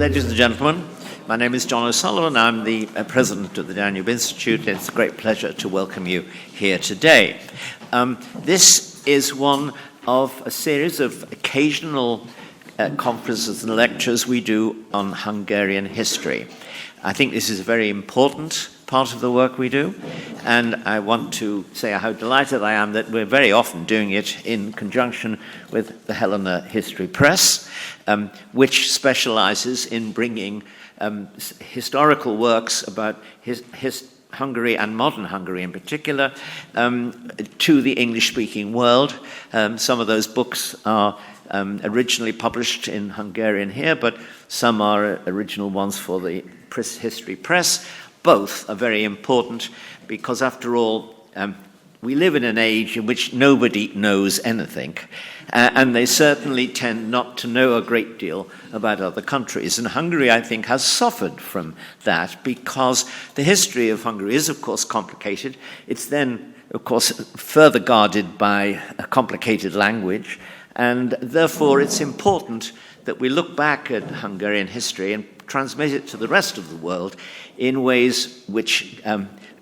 Ladies and gentlemen, my name is John O'Sullivan. I'm the president of the Danube Institute. It's a great pleasure to welcome you here today. This is one of a series of occasional conferences and lectures we do on Hungarian history. I think this is a very important part of the work we do, and I want to say how delighted I am that we're very often doing it in conjunction with the Helena History Press, which specializes in bringing historical works about Hungary and modern Hungary in particular to the English-speaking world. Some of those books are originally published in Hungarian here, but some are original ones for the History Press. Both are very important because, after all, we live in an age in which nobody knows anything, and they certainly tend not to know a great deal about other countries. And Hungary, I think, has suffered from that because the history of Hungary is, of course, complicated. It's then, of course, further guarded by a complicated language, and therefore it's important that we look back at Hungarian history and transmit it to the rest of the world in ways which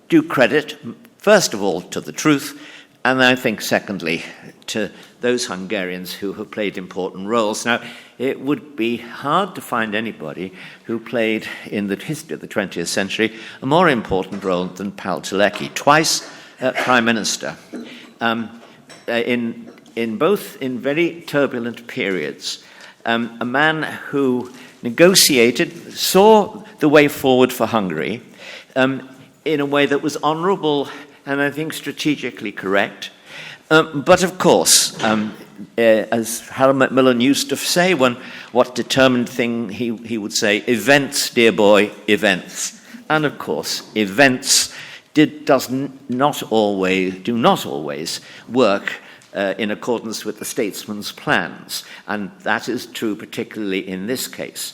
do credit, first of all, to the truth, and I think, secondly, to those Hungarians who have played important roles. Now, it would be hard to find anybody who played, in the history of the 20th century, a more important role than Pál Teleki, twice Prime Minister, in both in very turbulent periods. A man who negotiated, saw the way forward for Hungary in a way that was honourable and I think strategically correct. But of course, as Harold Macmillan used to say, what determined thing he would say, events, dear boy, events. And of course, events do not always work in accordance with the statesman's plans, and that is true particularly in this case.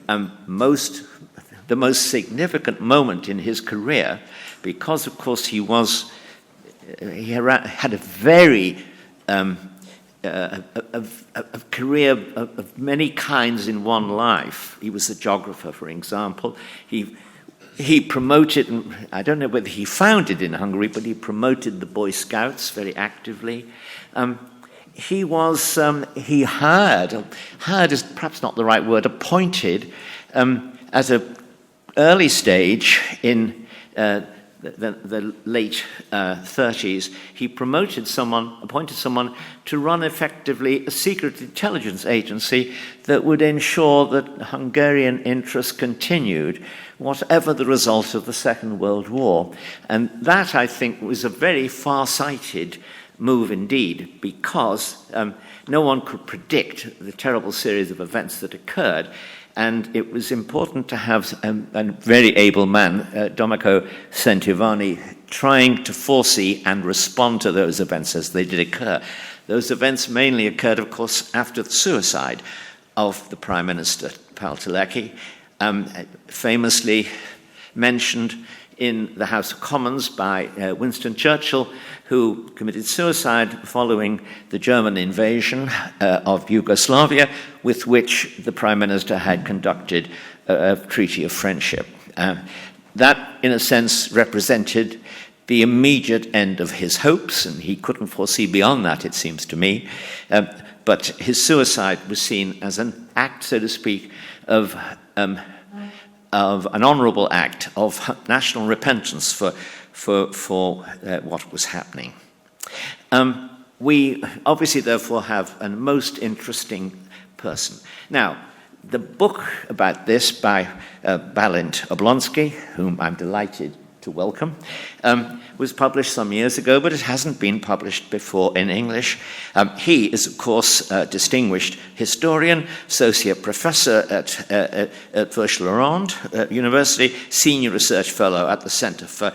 The most significant moment in his career, because of course he had a very a career of many kinds in one life. He was a geographer, for example. He promoted, I don't know whether he founded in Hungary, but he promoted the Boy Scouts very actively. He hired is perhaps not the right word, appointed at an early stage in the late 30s, he appointed someone to run effectively a secret intelligence agency that would ensure that Hungarian interests continued, whatever the result of the Second World War. And that, I think, was a very far-sighted move indeed, because no one could predict the terrible series of events that occurred. And it was important to have a very able man, Domenico Centivani, trying to foresee and respond to those events as they did occur. Those events mainly occurred, of course, after the suicide of the Prime Minister, Pál Teleki, famously mentioned in the House of Commons by Winston Churchill, who committed suicide following the German invasion of Yugoslavia, with which the Prime Minister had conducted a treaty of friendship. That, in a sense, represented the immediate end of his hopes, and he couldn't foresee beyond that, it seems to me. But his suicide was seen as an act, so to speak, of an honourable act of national repentance for what was happening. We obviously, therefore, have a most interesting person. Now, the book about this by Balázs Ablonczy, whom I'm delighted to welcome, was published some years ago, but it hasn't been published before in English. He is, of course, a distinguished historian, associate professor at Eötvös Loránd University, senior research fellow at the Centre for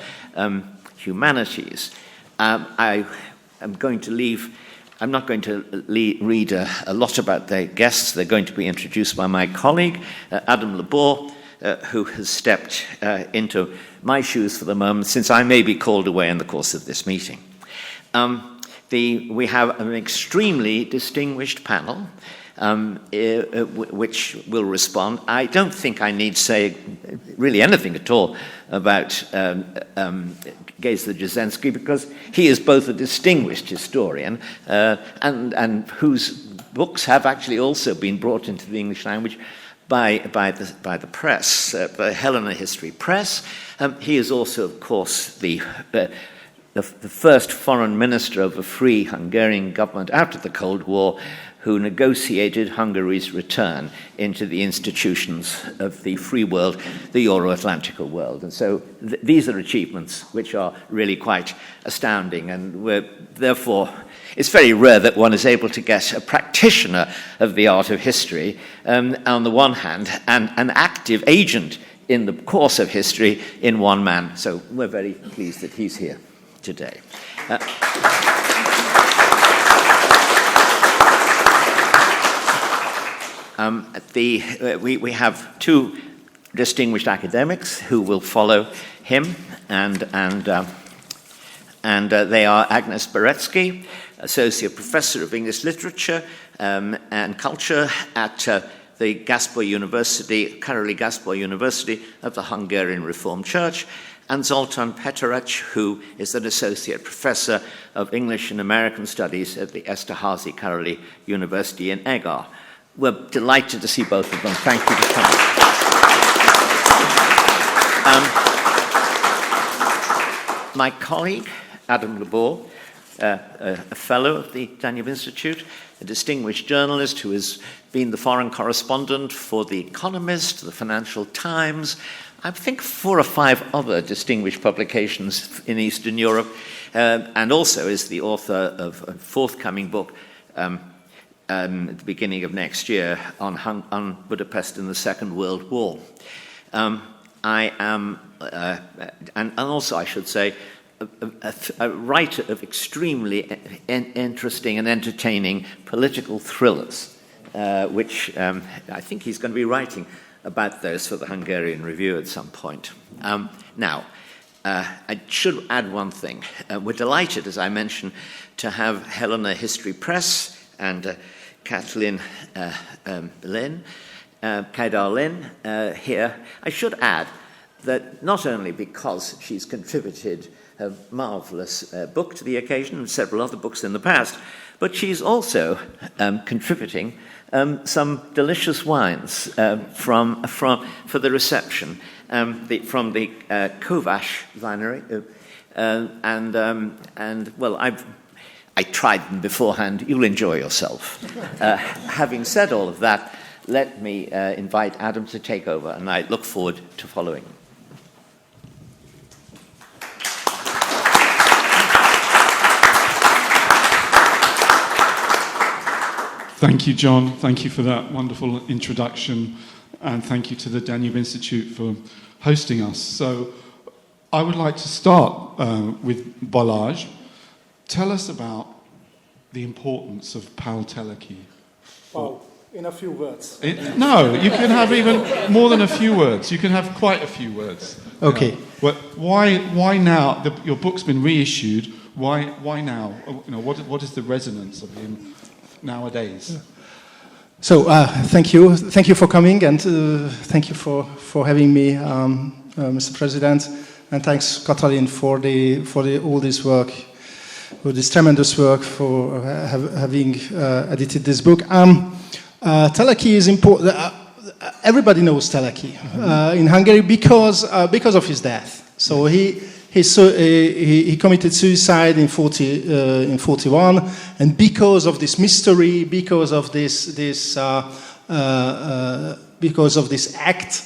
Humanities. I'm not going to read a lot about the guests. They're going to be introduced by my colleague, Adam Labor, who has stepped into my shoes for the moment, since I may be called away in the course of this meeting. We have an extremely distinguished panel. which will respond. I don't think I need say really anything at all about Géza Jasenski, because he is both a distinguished historian and whose books have actually also been brought into the English language by the press, by Helena History Press. He is also, of course, the first foreign minister of a free Hungarian government after the Cold War, who negotiated Hungary's return into the institutions of the free world, the Euro-Atlantic world. And so these are achievements which are really quite astounding, and therefore it's very rare that one is able to get a practitioner of the art of history on the one hand, and an active agent in the course of history in one man. So we're very pleased that he's here today. We have two distinguished academics who will follow him, and they are Agnes Beretsky, Associate Professor of English Literature and Culture at the Karoly Gáspár University of the Hungarian Reformed Church, and Zoltán Peterec, who is an Associate Professor of English and American Studies at the Esterházy Karoly University in Eger. We're delighted to see both of them. Thank you for coming. My colleague, Adam Labor, a fellow of the Danube Institute, a distinguished journalist who has been the foreign correspondent for The Economist, The Financial Times, I think 4 or 5 other distinguished publications in Eastern Europe, and also is the author of a forthcoming book at the beginning of next year on Budapest in the Second World War. I am, and also I should say, a writer of extremely interesting and entertaining political thrillers, which I think he's going to be writing about those for the Hungarian Review at some point. Now, I should add one thing. We're delighted, as I mentioned, to have Helena History Press and Kathleen Kaidar Lynn here. I should add that not only because she's contributed a marvellous book to the occasion and several other books in the past, but she's also contributing some delicious wines for the reception from the Kovács winery, and well, I tried them beforehand. You'll enjoy yourself. Having said all of that, let me invite Adam to take over, and I look forward to following. Thank you, John. Thank you for that wonderful introduction, and thank you to the Danube Institute for hosting us. So I would like to start with Balázs. Tell us about the importance of Pál Teleki. Wow, in a few words. No, you can have even more than a few words. You can have quite a few words. Okay. Well, why now? Your book's been reissued. Why now? What is the resonance of him nowadays? So thank you for coming, and thank you for having me, Mr. President, and thanks, Katalin, for all this work, for this tremendous work, for having edited this book. Teleki is important. Everybody knows Teleki in Hungary because of his death. So he committed suicide in 41, and because of this mystery, because of this act,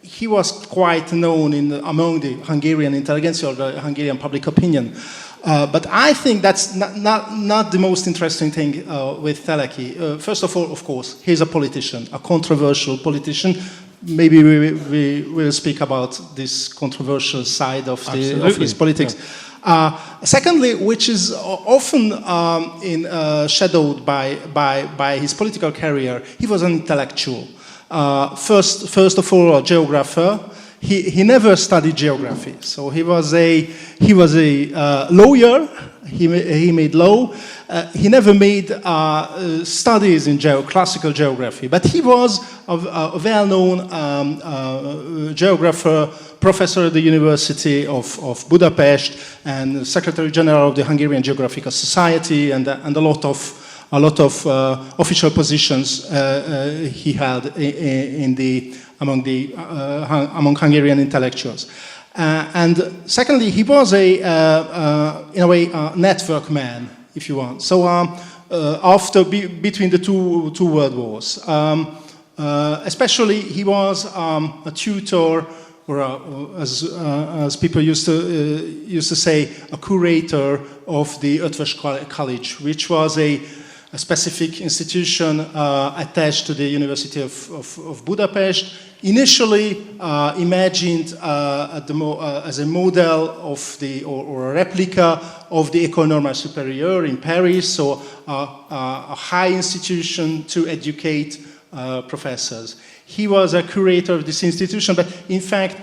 he was quite known among the Hungarian intelligentsia or the Hungarian public opinion. But I think that's not the most interesting thing with Teleki. First of all, of course, he's a politician, a controversial politician. Maybe we will speak about this controversial side of his politics. Secondly, which is often shadowed by his political career, he was an intellectual. First of all, a geographer. He never studied geography, so he was a lawyer He made law. He never made studies in classical geography, but he was a well-known geographer, professor at the University of Budapest, and Secretary General of the Hungarian Geographical Society, and a lot of official positions he held among Hungarian intellectuals. And secondly, he was in a way, a network man, if you want. So between the two world wars, especially he was a tutor, or as people used to say, a curator of the Eötvös College, which was a specific institution attached to the University of Budapest, initially imagined as a model of or a replica of the École Normale Supérieure in Paris, so a high institution to educate professors. He was a curator of this institution, but in fact,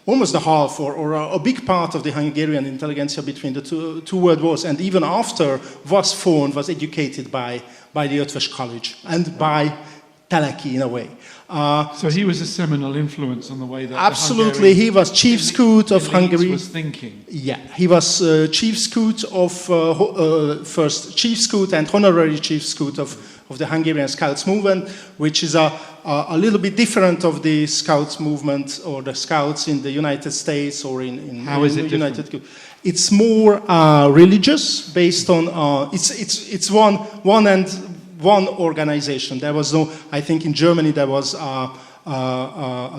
almost the half or a big part of the Hungarian intelligentsia between the two world wars and even after was educated by the Eötvös College and by Teleki in a way. So he was a seminal influence on the way that absolutely, he was chief scout of Hungary. Was thinking. Yeah, he was chief scout of first chief scout and honorary chief scout of the Hungarian Scouts movement, which is a little bit different of the Scouts movement or the Scouts in the United States or in How is it United different? It's more religious, based on it's one organization. There was no, I think in Germany there was a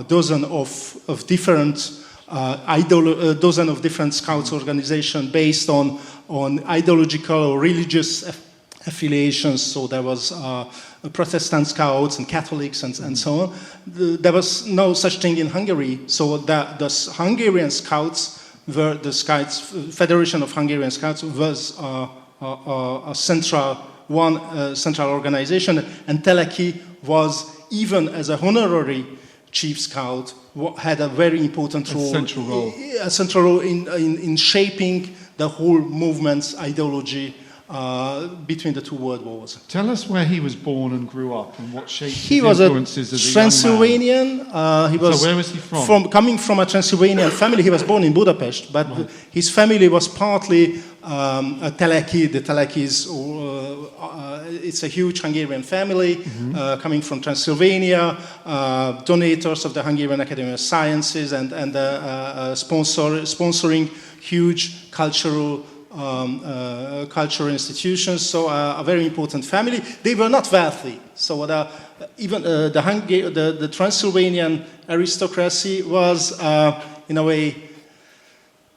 dozen of different dozen of different Scouts organizations based on ideological or religious affiliations. So there was Protestant Scouts and Catholics and so on. There was no such thing in Hungary. So the Hungarian Scouts were the Scouts, Federation of Hungarian Scouts was a central organization, and Teleki was, even as a honorary chief scout, had a very important role, a central role in shaping the whole movement's ideology between the two world wars. Tell us where he was born and grew up and what shaped his influences as a young man. He was a Transylvanian. So where was he from? Coming from a Transylvanian family. He was born in Budapest, but right. His family was partly Teleki. The Telekis, it's a huge Hungarian family coming from Transylvania, donators of the Hungarian Academy of Sciences, and sponsoring huge cultural institutions, so a very important family. They were not wealthy, so even the Transylvanian aristocracy was, in a way,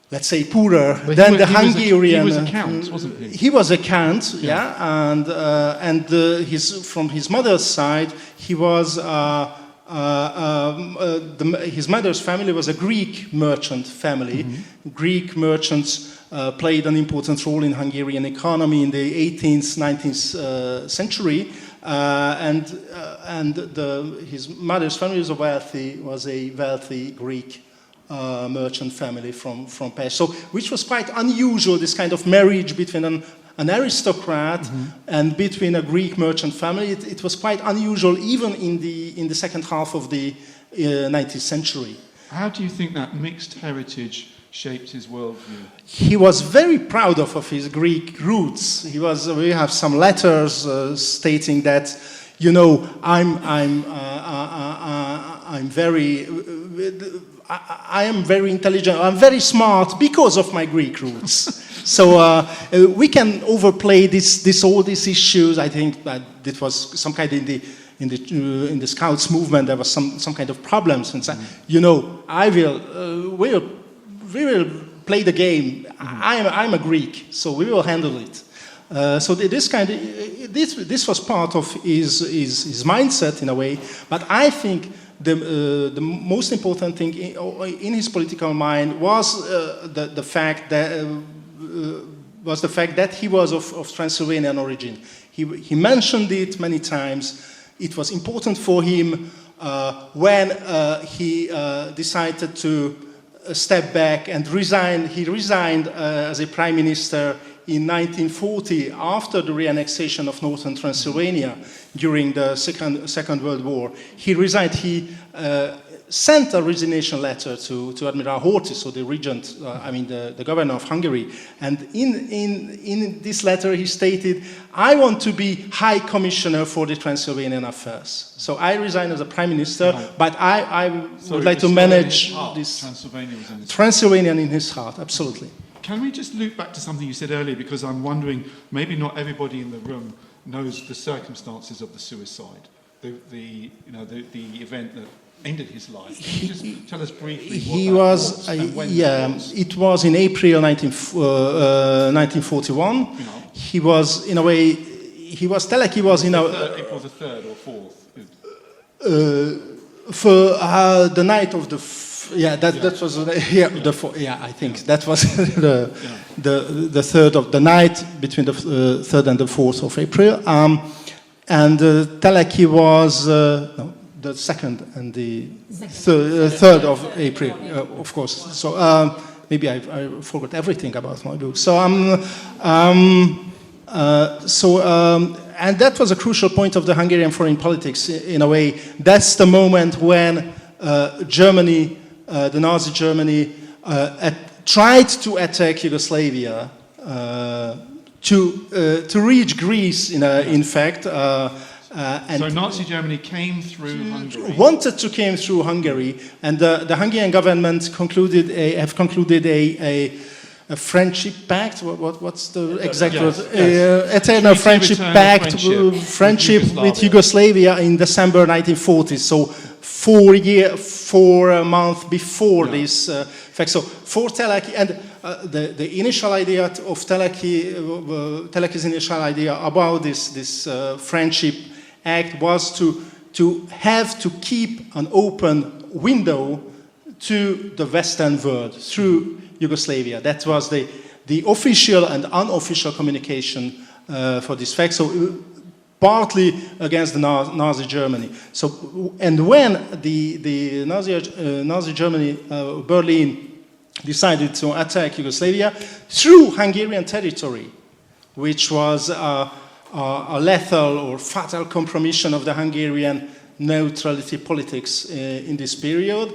let's say, poorer than the Hungarian. He was a count, wasn't he? He was a count, yeah, and from his mother's side, he was. His mother's family was a Greek merchant family. Greek merchants played an important role in Hungarian economy in the 18th, 19th century, and his mother's family was a wealthy Greek merchant family from Paris. So, which was quite unusual, this kind of marriage between an aristocrat and between a Greek merchant family. It was quite unusual, even in the second half of the 19th century. How do you think that mixed heritage shaped his worldview? He was very proud of his Greek roots. We have some letters stating that, you know, I am very intelligent. I'm very smart because of my Greek roots. So we can overplay all these issues. I think that it was some kind in the Scouts movement. There was some kind of problems, and you know, we will play the game. I'm a Greek, so we will handle it. So this was part of his mindset in a way. But I think the most important thing in his political mind was the fact that he was of Transylvanian origin. He mentioned it many times. It was important for him when he decided to a step back and resigned. He resigned as a prime minister in 1940 after the reannexation of northern Transylvania during the Second World War. He resigned. He sent a resignation letter to Admiral Horthy, so the regent, the governor of Hungary. And in this letter he stated, I want to be High Commissioner for the Transylvanian Affairs. So I resign as a Prime Minister, but I would like to manage this. Transylvanian in his heart, absolutely. Can we just loop back to something you said earlier, because I'm wondering, maybe not everybody in the room knows the circumstances of the suicide, the event that ended his life. Can you just tell us briefly what that was and when that was? It was in April 1941. You know. He was, in a way, Teleki was in a... April the 3rd or 4th? For the night of the... That was... I think that was the third of the night between the 3rd and the 4th of April. And Teleki was... the 2nd and the 3rd of April, of course. So maybe I forgot everything about my book. So and that was a crucial point of the Hungarian foreign politics. In a way, that's the moment when Germany, the Nazi Germany, tried to attack Yugoslavia to reach Greece. In fact. So Nazi Germany came through Hungary. Wanted to came through Hungary, and the Hungarian government concluded a friendship pact. What's the exact word? Eternal friendship pact, friendship with Yugoslavia in December 1940. So 4 months before this fact. So for Teleki, and the initial idea of Teleki's initial idea about this friendship act was to have to keep an open window to the Western world through Yugoslavia. That was the official and unofficial communication for this fact. So partly against the Nazi Germany. So, and when the Nazi Germany, Berlin, decided to attack Yugoslavia through Hungarian territory, which was a lethal or fatal compromission of the Hungarian neutrality politics in this period.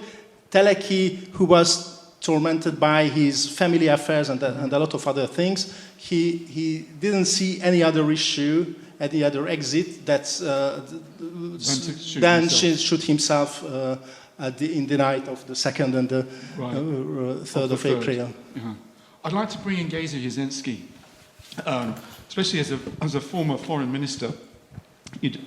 Teleki, who was tormented by his family affairs and a lot of other things, he didn't see any other issue, any other exit than shoot himself in the night of the 2nd and the 3rd of April. Yeah. I'd like to bring in Geza Jasinski. Especially as a former foreign minister,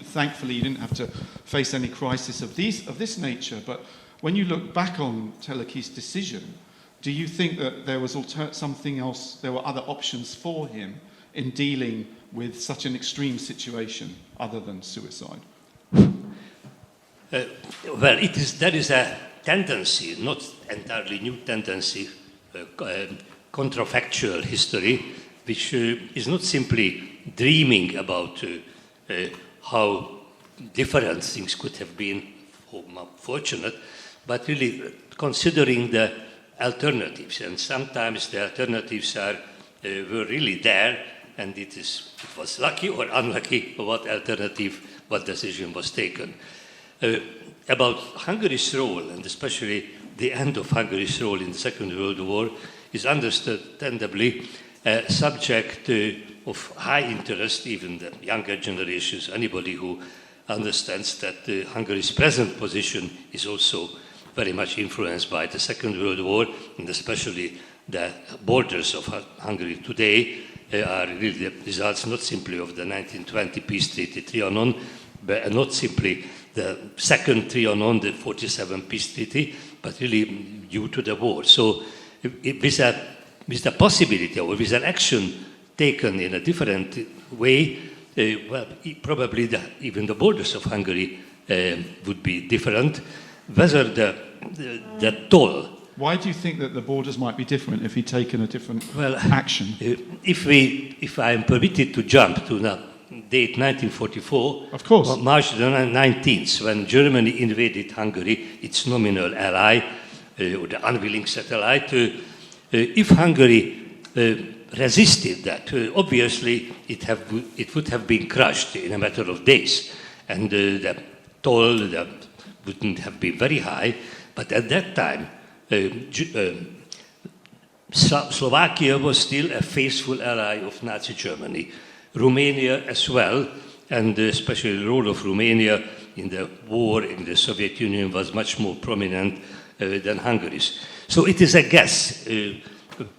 thankfully you didn't have to face any crisis of this nature. But when you look back on Teleki's decision, do you think that there was something else? There were other options for him in dealing with such an extreme situation other than suicide? There is a tendency, not entirely new tendency, contrafactual history, which is not simply dreaming about how different things could have been, fortunate, but really considering the alternatives. And sometimes the alternatives were really there, and it was lucky or unlucky what decision was taken. About Hungary's role, and especially the end of Hungary's role in the Second World War, is understandably a subject of high interest, even the younger generations, anybody who understands that Hungary's present position is also very much influenced by the Second World War, and especially the borders of Hungary today are really the results not simply of the 1920 peace treaty Trianon, but not simply the second Trianon, the 47 peace treaty, but really due to the war. So with the possibility or with an action taken in a different way, probably even the borders of Hungary would be different. Whether the toll. Why do you think that the borders might be different if he'd taken a different action? If I am permitted to jump to the date 1944, of course, March the 19th, when Germany invaded Hungary, its nominal ally, or the unwilling satellite. If Hungary resisted that, obviously it would have been crushed in a matter of days, and the toll wouldn't have been very high. But at that time, Slovakia was still a faithful ally of Nazi Germany, Romania as well, and especially the role of Romania in the war in the Soviet Union was much more prominent than Hungary's. So it is a guess,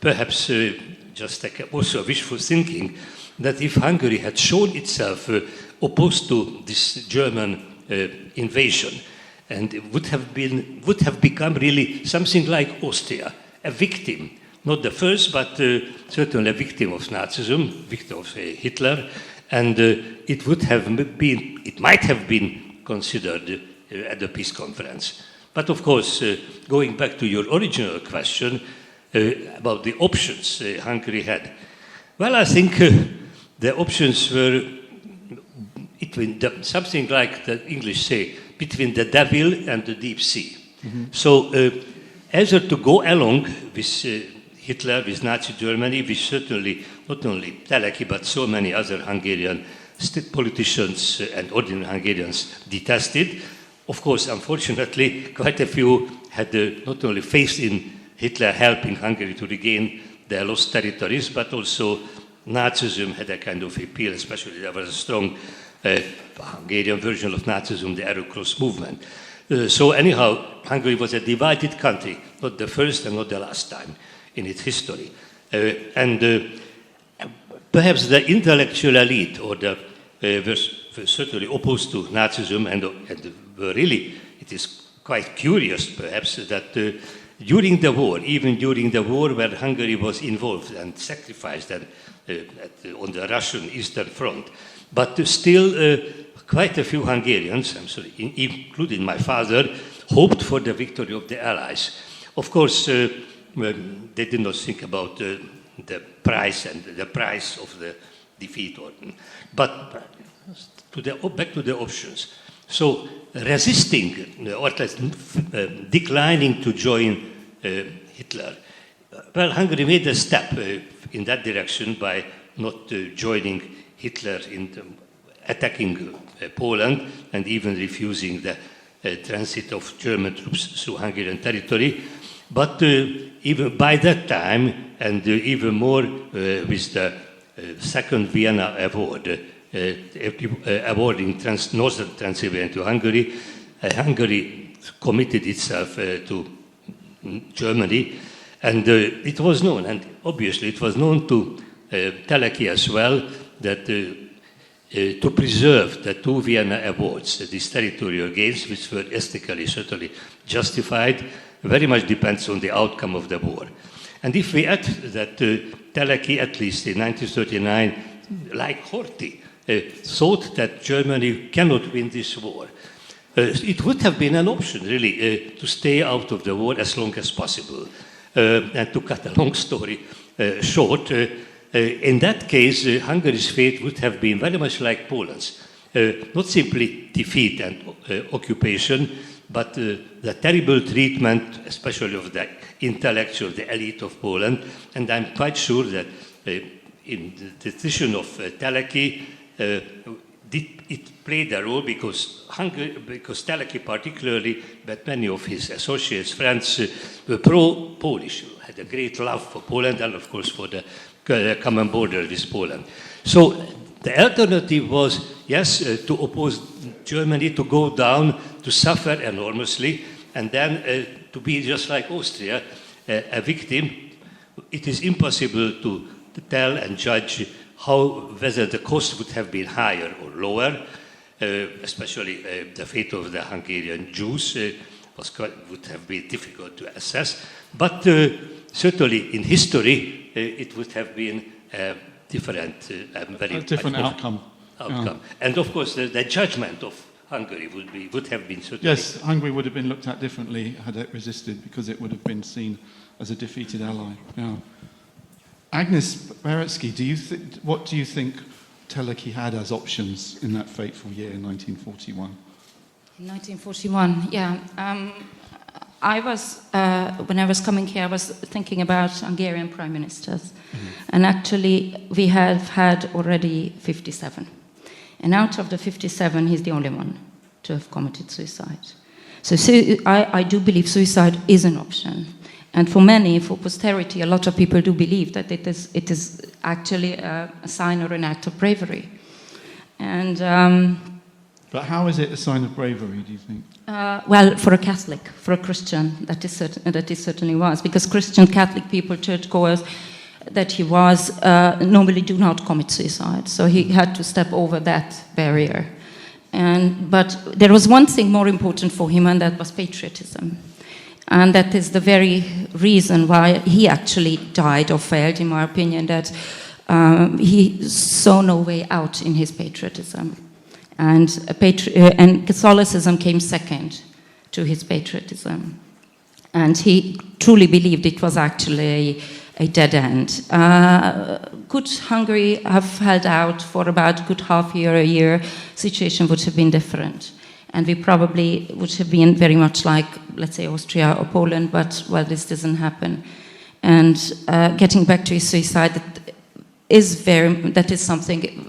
perhaps just like also wishful thinking, that if Hungary had shown itself opposed to this German invasion, and it would have become really something like Austria, a victim, not the first, but certainly a victim of Nazism, victim of Hitler, and it might have been considered at the peace conference. But of course, going back to your original question about the options Hungary had, well, I think the options were between something like the English say, between the devil and the deep sea. Mm-hmm. So either to go along with Hitler, with Nazi Germany, which certainly not only Teleki but so many other Hungarian politicians and ordinary Hungarians detested. Of course, unfortunately, quite a few had not only faith in Hitler helping Hungary to regain their lost territories, but also Nazism had a kind of appeal, especially there was a strong Hungarian version of Nazism, the Arrow Cross movement. So anyhow, Hungary was a divided country, not the first and not the last time in its history. Perhaps the intellectual elite or the were certainly opposed to Nazism and were really, it is quite curious perhaps that during the war, even during the war where Hungary was involved and sacrificed on the Russian Eastern Front, but still quite a few Hungarians, including my father, hoped for the victory of the Allies. Of course, they did not think about the price and the price of the defeat. But back to the options. So resisting, or at least declining to join Hitler. Well, Hungary made a step in that direction by not joining Hitler in attacking Poland and even refusing the transit of German troops through Hungarian territory. But even by that time, and even more with the Second Vienna Award, awarding Northern Transylvania to Hungary, Hungary committed itself to Germany, and it was known, and obviously it was known to Teleki as well, that to preserve the two Vienna Awards, these territorial gains, which were aesthetically certainly justified, very much depends on the outcome of the war. And if we add that Teleki, at least in 1939, like Horthy, thought that Germany cannot win this war, it would have been an option, really, to stay out of the war as long as possible. And to cut a long story short, in that case, Hungary's fate would have been very much like Poland's. Not simply defeat and occupation, but the terrible treatment, especially of the intellectual, the elite of Poland. And I'm quite sure that in the decision of Teleki, it played a role because Teleki particularly, but many of his associates, friends, were pro-Polish, had a great love for Poland and, of course, for the common border with Poland. So the alternative was, yes, to oppose Germany, to go down, to suffer enormously, and then to be just like Austria, a victim. It is impossible to tell and judge whether the cost would have been higher or lower, especially the fate of the Hungarian Jews would have been difficult to assess. But certainly in history, it would have been a different, a different outcome. Yeah. And of course, the judgment of Hungary would have been certainly... Yes, Hungary would have been looked at differently had it resisted, because it would have been seen as a defeated ally. Yeah. Agnes Beretsky, what do you think Teleki had as options in that fateful year in 1941? In 1941, yeah. I was, when I was coming here, I was thinking about Hungarian prime ministers. And actually, we have had already 57. And out of the 57, he's the only one to have committed suicide. So I do believe suicide is an option. And for many, for posterity, a lot of people do believe that it is actually a sign or an act of bravery. And but how is it a sign of bravery, do you think? well, for a Catholic, for a Christian, that it certainly was, because Christian Catholic people, churchgoers, that he was normally do not commit suicide, so he had to step over that barrier. But there was one thing more important for him, and that was patriotism. And that is the very reason why he actually died or failed, in my opinion, that he saw no way out in his patriotism. And Catholicism came second to his patriotism. And he truly believed it was actually a dead end. Could Hungary have held out for about a good half year, a year, situation would have been different. And we probably would have been very much like, let's say, Austria or Poland, but, well, this doesn't happen. And getting back to his suicide, that is something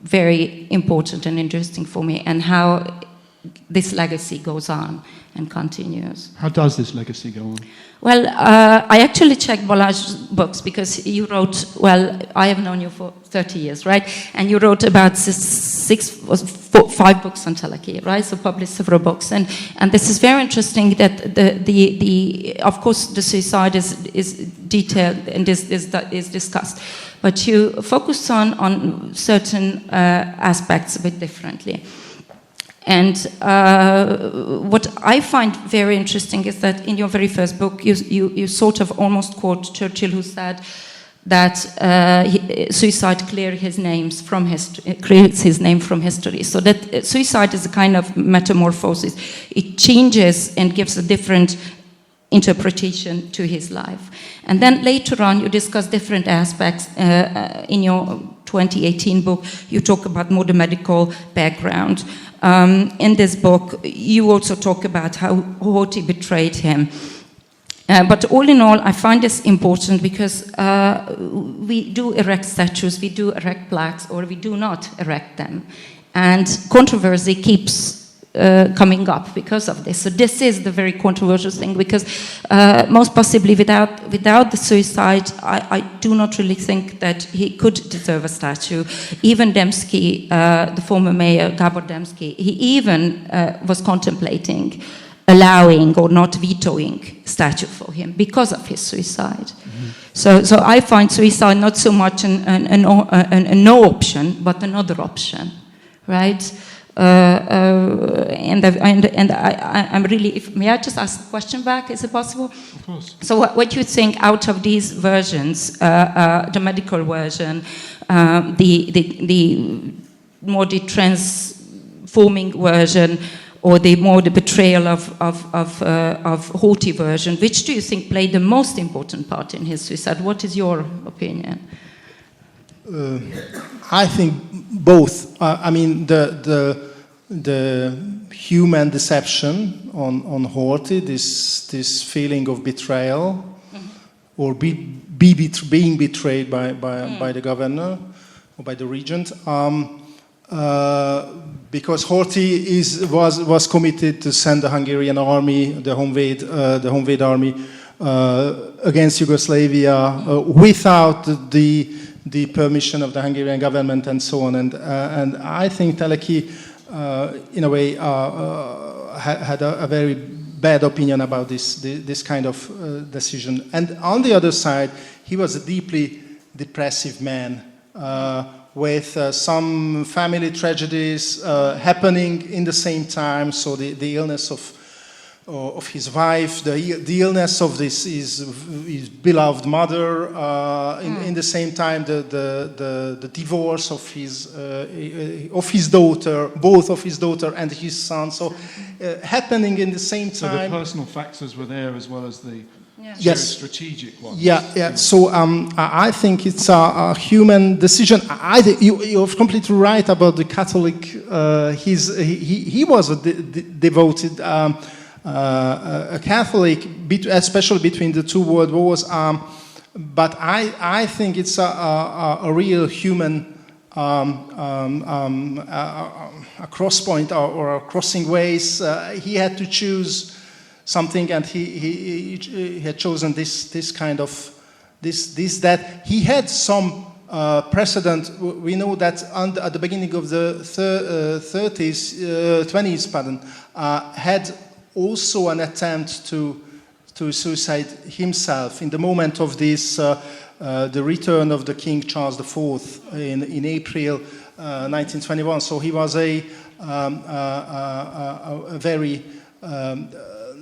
very important and interesting for me, and how this legacy goes on and continues. How does this legacy go on? Well, I actually checked Balázs's books, because you wrote, well, I have known you for 30 years, right? And you wrote about 5 books on Teleki, right? So published several books. And this is very interesting that of course, the suicide is detailed and is discussed. But you focus on certain aspects a bit differently. And what I find very interesting is that in your very first book, you sort of almost quote Churchill, who said that suicide clears his name from history. So that suicide is a kind of metamorphosis. It changes and gives a different interpretation to his life. And then later on, you discuss different aspects. In your 2018 book, you talk about more the medical background. In this book, you also talk about how Horthy betrayed him. But all in all, I find this important because we do erect statues, we do erect plaques, or we do not erect them. And controversy keeps coming up because of this. So this is the very controversial thing, because most possibly without the suicide, I do not really think that he could deserve a statue. Even Dembski, the former mayor, Gábor Dembski, he even was contemplating allowing or not vetoing statue for him because of his suicide. Mm-hmm. So I find suicide not so much a no option, but another option, right? I'm really, may I just ask a question back? Is it possible? Of course. So what do you think out of these versions, the medical version, the more the transforming version, or the betrayal of Horthy version, which do you think played the most important part in his suicide? What is your opinion? I think both. I mean, the human deception on Horthy, this feeling of betrayal, or being betrayed by the governor or by the regent. Because Horthy was committed to send the Hungarian army, the Honvéd army, against Yugoslavia without the permission of the Hungarian government and so on. And I think Teleki, in a way, had a very bad opinion about this kind of decision. And on the other side, he was a deeply depressive man. With some family tragedies happening in the same time. So the illness of his wife, the illness of his beloved mother, in the same time the divorce of his daughter, both of his daughter and his son. So happening in the same time. So the personal factors were there as well as the strategic ones. Yeah. So I think it's a human decision. You're completely right about the Catholic. He was a devoted a Catholic, especially between the two world wars. But I think it's a real human a cross point or a crossing ways. He had to choose something, and he had chosen this kind of that. He had some precedent. We know that at the beginning of the 20s, had also an attempt to suicide himself in the moment of this, the return of the King Charles IV in April 1921. So he was a very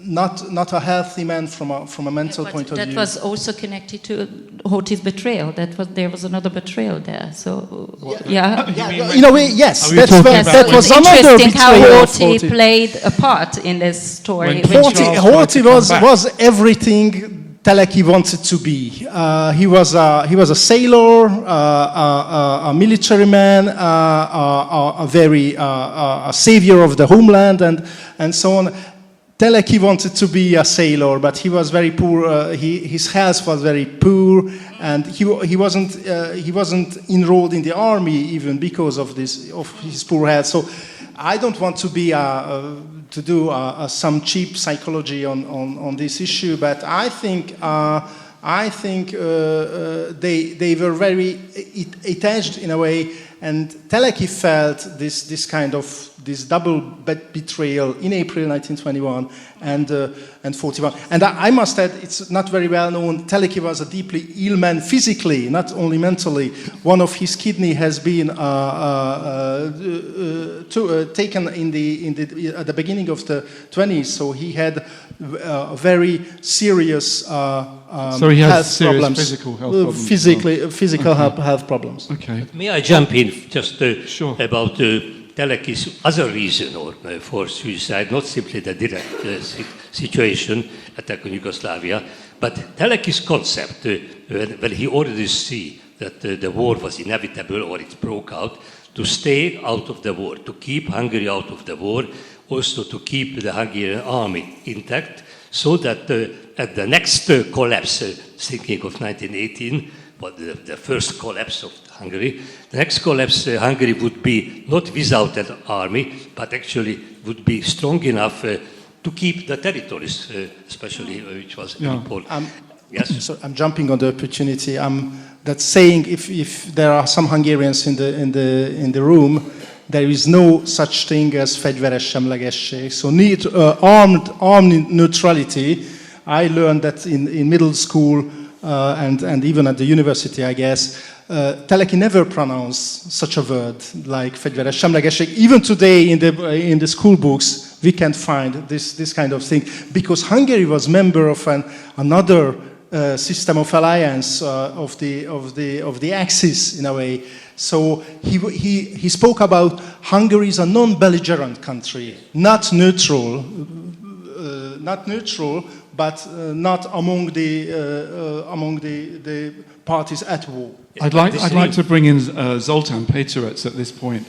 not a healthy man from a mental point of view. That was also connected to Horthy's betrayal. There was another betrayal there. So in a way, yes. That was another betrayal. How Horthy played a part in this story. Horthy was everything Teleki wanted to be. He was a sailor, a military man, a very a savior of the homeland, and so on. Teleki wanted to be a sailor, but he was very poor. His health was very poor, and he wasn't enrolled in the army even because of his poor health. So I don't want to be to do some cheap psychology on this issue, but I think they were very attached in a way, and Teleki felt this kind of this double betrayal in April 1921 and 41. And I must add, it's not very well known. Teleki was a deeply ill man physically, not only mentally. One of his kidney has been taken at the beginning of the 20s. So he had very serious health problems. Physical health problems. Physical health problems. Okay. May I jump in just sure. about Teleki's other reason for suicide, not simply the direct situation, attack on Yugoslavia, but Teleki's concept, when he already see that the war was inevitable or it broke out, to stay out of the war, to keep Hungary out of the war, also to keep the Hungarian army intact, so that at the next collapse, thinking of 1918, but the first collapse of Hungary, the next collapse, Hungary would be not without an army, but actually would be strong enough to keep the territories, especially which was important. Yes. So I'm jumping on the opportunity. That's saying if there are some Hungarians in the room, there is no such thing as fegyveres semlegesség. So armed neutrality. I learned that in middle school and even at the university, I guess. Teleki never pronounced such a word like fegyveres semlegesség. Even today in the school books, we can find this kind of thing because Hungary was member of another system of alliance of the Axis in a way. So he spoke about Hungary is a non-belligerent country, not neutral, but not among the parties at war. I'd like to bring in Zoltán Péterec at this point.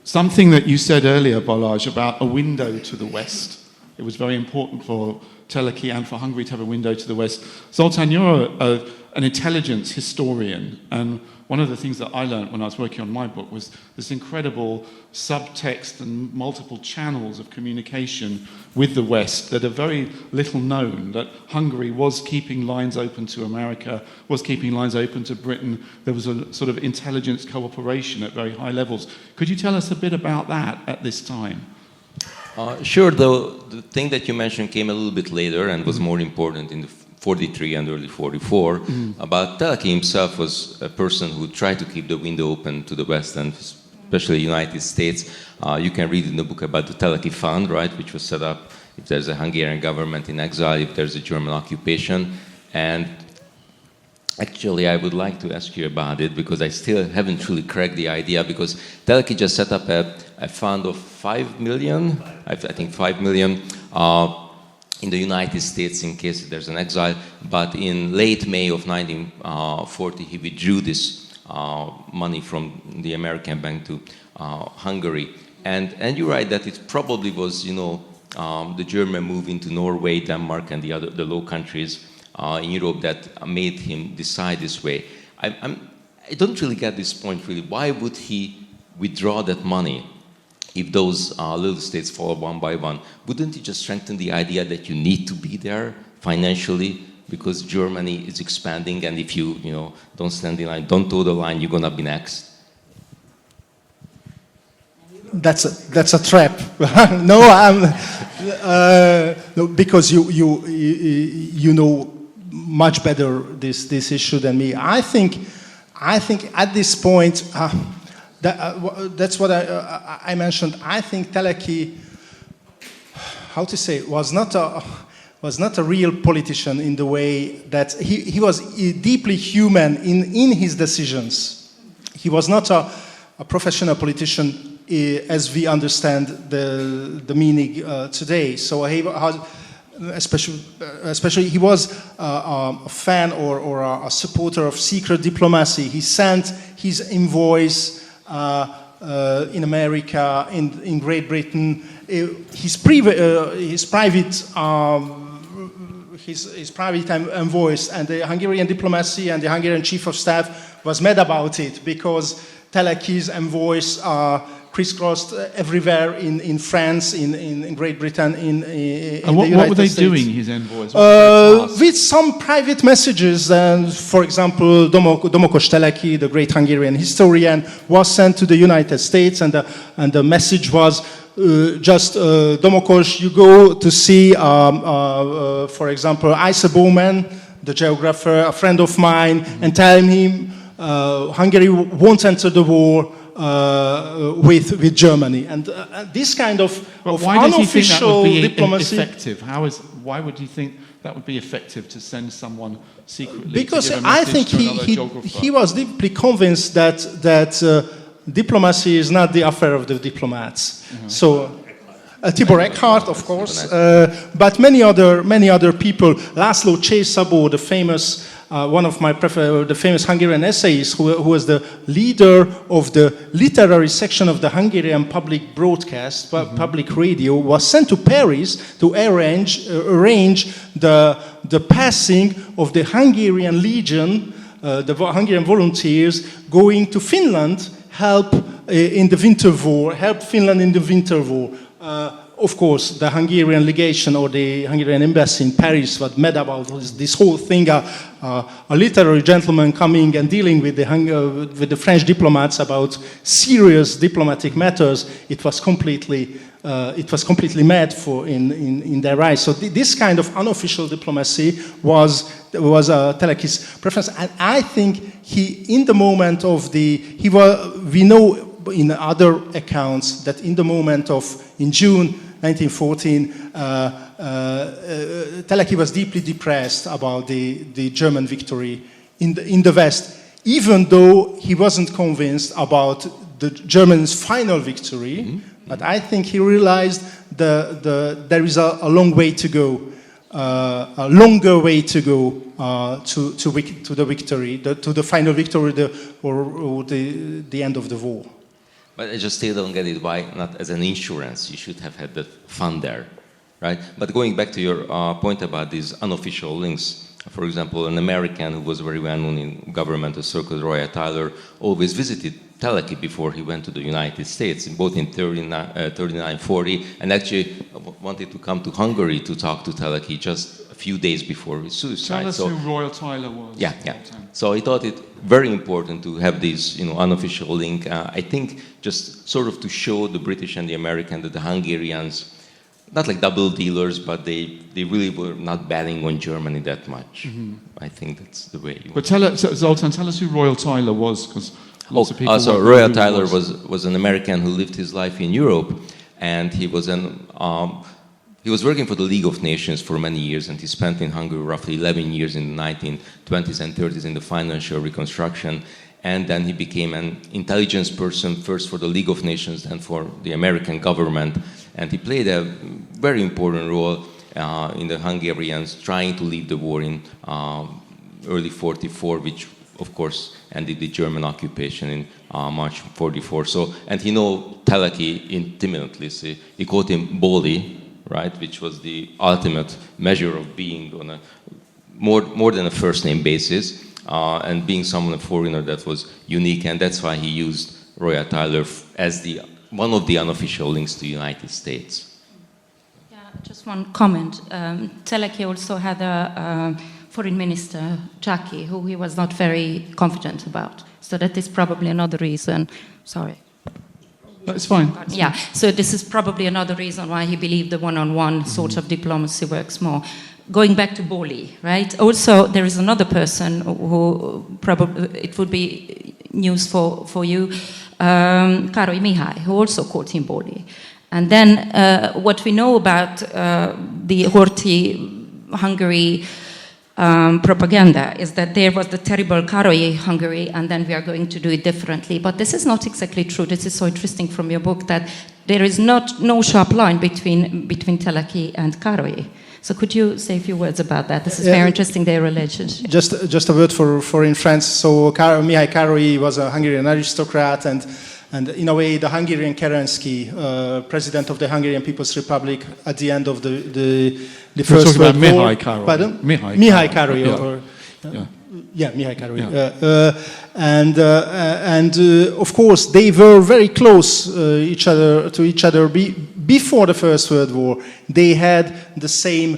Something that you said earlier, Balázs, about a window to the West. It was very important for Teleki and for Hungary to have a window to the West. Zoltán, you're an intelligence historian, and one of the things that I learned when I was working on my book was this incredible subtext and multiple channels of communication with the West that are very little known, that Hungary was keeping lines open to America, was keeping lines open to Britain. There was a sort of intelligence cooperation at very high levels. Could you tell us a bit about that at this time? Sure, though the thing that you mentioned came a little bit later and was more important in the 43 and early 44. But Teleki himself was a person who tried to keep the window open to the West and especially the United States. You can read in the book about the Teleki Fund, right, which was set up if there's a Hungarian government in exile, if there's a German occupation. And actually, I would like to ask you about it because I still haven't truly cracked the idea, because Teleki just set up a fund of 5 million, I think 5 million, in the United States in case there's an exile. But in late May of 1940, he withdrew this money from the American bank to Hungary. And you're right that it probably was, the German move into Norway, Denmark, and the Low Countries in Europe that made him decide this way. I don't really get this point, really. Why would he withdraw that money if those little states fall one by one? Wouldn't it just strengthen the idea that you need to be there financially because Germany is expanding, and if you, don't stand in line, don't toe the line, you're going to be next? That's a trap. No, no, because you know much better this issue than me. I think at this point, that's what I mentioned. I think Teleki, how to say, was not a real politician in the way that he was deeply human in his decisions. He was not a professional politician as we understand the meaning today. So he had, especially he was a fan or a supporter of secret diplomacy. He sent his envoys in America, in Great Britain. His private envoys, and the Hungarian diplomacy and the Hungarian chief of staff was mad about it because Teleki's envoys crisscrossed everywhere in France, in Great Britain, in the United States. What were they doing, his envoys? With some private messages. For example, Domokos Teleki, the great Hungarian historian, was sent to the United States, and the message was just, Domokos, you go to see, for example, Isa Bowman, the geographer, a friend of mine, and tell him Hungary won't enter the war with Germany, and this kind of unofficial diplomacy. Effective? Why would you think that would be effective to send someone secretly? Because to give a I message think to another he was deeply convinced that diplomacy is not the affair of the diplomats. Mm-hmm. So. Tibor Eckhart, of course, but many other people. László Cseh-Szabó, the famous one of my the famous Hungarian essayists, who was the leader of the literary section of the Hungarian public broadcast, public radio, was sent to Paris to arrange the passing of the Hungarian Legion, the Hungarian volunteers, going to Finland, help Finland in the winter war. Of course, the Hungarian legation or the Hungarian embassy in Paris was mad about this whole thing. A literary gentleman coming and dealing with the French diplomats about serious diplomatic matters. It was completely mad in their eyes. So this kind of unofficial diplomacy was Teleki's preference, and I think in the moment of we know in other accounts that in June 1914, Teleki was deeply depressed about the German victory in the West, even though he wasn't convinced about the Germans' final victory. Mm-hmm. But I think he realized there is a long way to go, a longer way to go to the victory, to the final victory, or the end of the war. But I just still don't get it. Why not as an insurance? You should have had the fund there, right? But going back to your point about these unofficial links, for example, an American who was very well known in governmental circles, Roy Tyler, always visited Teleki before he went to the United States, both in 39-40, and actually wanted to come to Hungary to talk to Teleki just a few days before his suicide. Tell us who Roy Tyler was. Yeah. So I thought it very important to have this, unofficial link. I think just sort of to show the British and the American that the Hungarians, not like double dealers, but they really were not betting on Germany that much. Mm-hmm. I think that's the way. But Zoltan, tell us who Roy Tyler was, because lots of people. So Roy Tyler was an American who lived his life in Europe, and he was he was working for the League of Nations for many years, and he spent in Hungary roughly 11 years in the 1920s and 30s in the financial reconstruction. And then he became an intelligence person, first for the League of Nations, then for the American government. And he played a very important role in the Hungarians trying to lead the war in early 44, which of course, ended the German occupation in March 44. So, and he know Teleki intimately. So he called him Boli, right, which was the ultimate measure of being on a more than a first name basis, and being someone a foreigner that was unique, and that's why he used Roya Tyler as one of the unofficial links to the United States. Yeah, just one comment. Teleki also had a foreign minister, Jackie, who he was not very confident about. So that is probably another reason. Sorry. That's fine. Yeah, so this is probably another reason why he believed the one-on-one sort of diplomacy works more. Going back to Boli, right? Also, there is another person who probably, it would be news for you, Károly Mihály, who also called him Boli. And then what we know about the Horthy Hungary propaganda is that there was the terrible Károly Hungary, and then we are going to do it differently. But this is not exactly true. This is so interesting from your book that there is no sharp line between Teleki and Károly. So could you say a few words about that? This is very interesting, their relationship. Just a word for in France. So Mihály Károly was a Hungarian aristocrat, and in a way the Hungarian Kerensky, president of the Hungarian People's Republic at the end of the First World War. Mihály Károly. Pardon? Mihály Károly. Mihály Károly. And of course they were very close to each other before the First World War. They had the same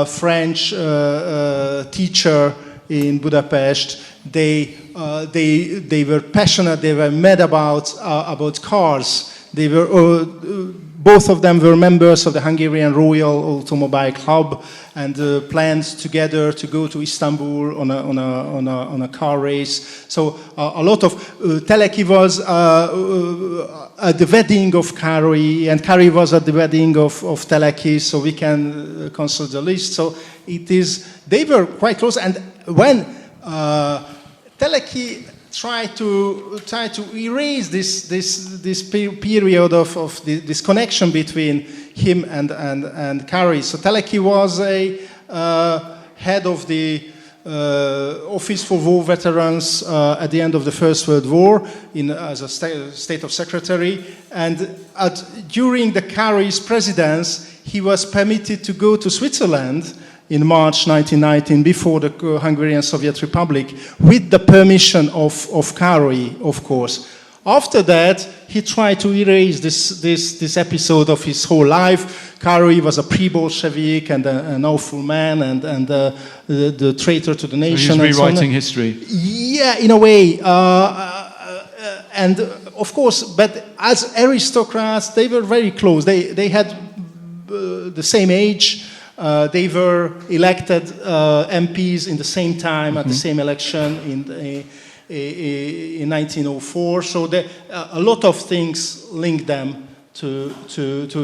French teacher in Budapest. They were passionate. They were mad about cars. They were both of them were members of the Hungarian Royal Automobile Club, and planned together to go to Istanbul on a car race. So a lot of Teleki was at the wedding of Károly, and Károly was at the wedding of Teleki. So we can consult the list. So they were quite close. And when Teleki tried to erase this period of this connection between him and Károly. So Teleki was a head of the Office for War Veterans at the end of the First World War as a state of secretary, and during the Károly's presidence he was permitted to go to Switzerland in March 1919, before the Hungarian Soviet Republic, with the permission of Károly, of course. After that, he tried to erase this episode of his whole life. Károly was a pre-Bolshevik and an awful man, and the traitor to the nation. So he's rewriting history. Yeah, in a way. And of course, but as aristocrats, they were very close. They had the same age. They were elected MPs in the same time at the same election in 1904. So a lot of things linked them to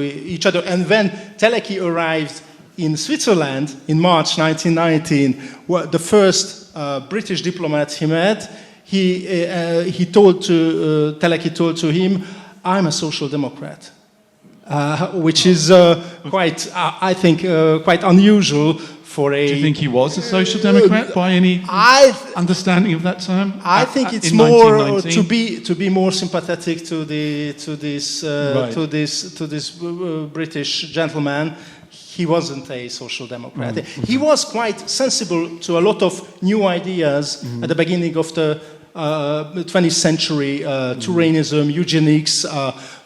each other. And when Teleki arrived in Switzerland in March 1919, the first British diplomat he met, Teleki told to him, "I'm a social democrat." Which is quite, I think, quite unusual for a... Do you think he was a social democrat by any understanding of that term? I think it's more to be more sympathetic to this British gentleman. He wasn't a social democrat. Mm-hmm. He was quite sensible to a lot of new ideas at the beginning of the 20th century, Turanism, eugenics,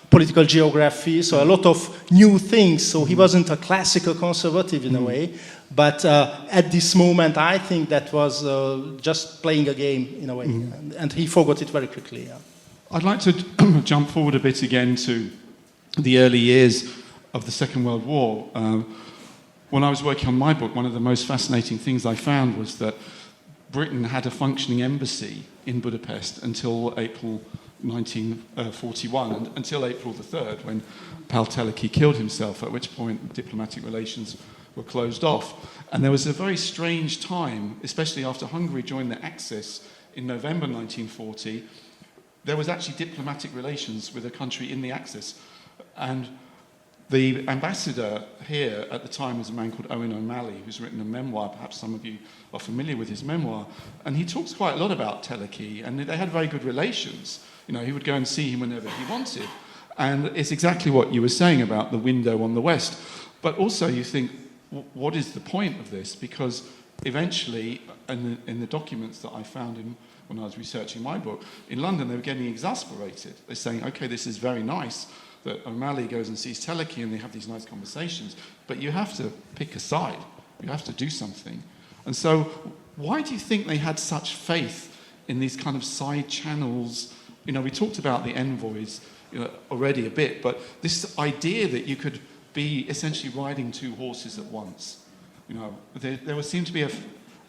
political geography, so a lot of new things. So he wasn't a classical conservative in a way, but at this moment I think that was just playing a game in a way, and he forgot it very quickly. Yeah. I'd like to jump forward a bit again to the early years of the Second World War. When I was working on my book, one of the most fascinating things I found was that Britain had a functioning embassy in Budapest until April 1941, until April the 3rd, when Pál Teleki killed himself, at which point diplomatic relations were closed off. And there was a very strange time, especially after Hungary joined the Axis in November 1940, there was actually diplomatic relations with a country in the Axis. And The ambassador here at the time was a man called Owen O'Malley, who's written a memoir. Perhaps some of you are familiar with his memoir. And he talks quite a lot about Teleki, and they had very good relations. You know, he would go and see him whenever he wanted. And it's exactly what you were saying about the window on the West. But also you think, what is the point of this? Because eventually, in the documents that I found when I was researching my book, in London they were getting exasperated. They're saying, okay, this is very nice that O'Malley goes and sees Teleki and they have these nice conversations, but you have to pick a side. You have to do something. And so why do you think they had such faith in these kind of side channels? You know, we talked about the envoys already a bit, but this idea that you could be essentially riding two horses at once. You know, there would seem to be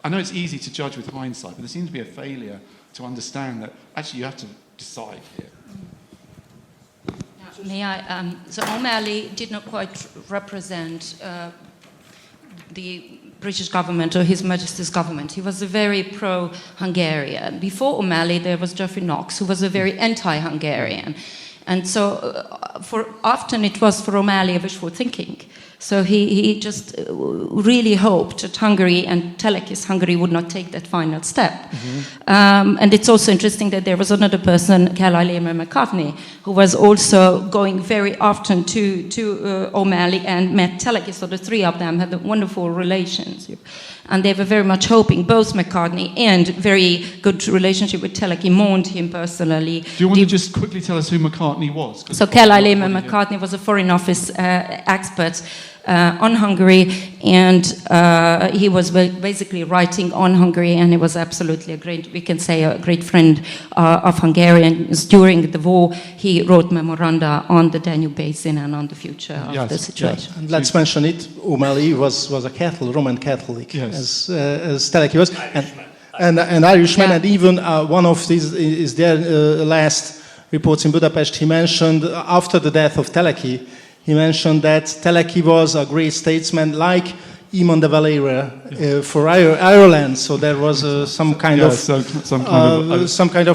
I know it's easy to judge with hindsight, but there seems to be a failure to understand that actually you have to decide here. May I? So O'Malley did not quite represent the British government or His Majesty's government. He was a very pro-Hungarian. Before O'Malley, there was Geoffrey Knox, who was a very anti-Hungarian. And so often it was for O'Malley wishful thinking. So he just really hoped that Hungary and Teleki's Hungary would not take that final step. Mm-hmm. And it's also interesting that there was another person, Carlyle Lehman McCartney, who was also going very often to O'Malley and met Teleki. So the three of them had a wonderful relationship. And they were very much hoping, both McCartney and very good relationship with Teleki, mourned him personally. Do you want to just quickly tell us who McCartney was? So Carlyle Lehman McCartney was a Foreign Office expert on Hungary, and he was basically writing on Hungary, and he was absolutely a great friend of Hungarians. During the war, he wrote memoranda on the Danube Basin and on the future of the situation. Yes. And let's mention it, O'Malley was a Catholic, Roman Catholic, as Teleki was, and Irishman, and even one of his last reports in Budapest, he mentioned, after the death of Teleki, he mentioned that Teleki was a great statesman like Eamon de Valera for Ireland. So there was some kind of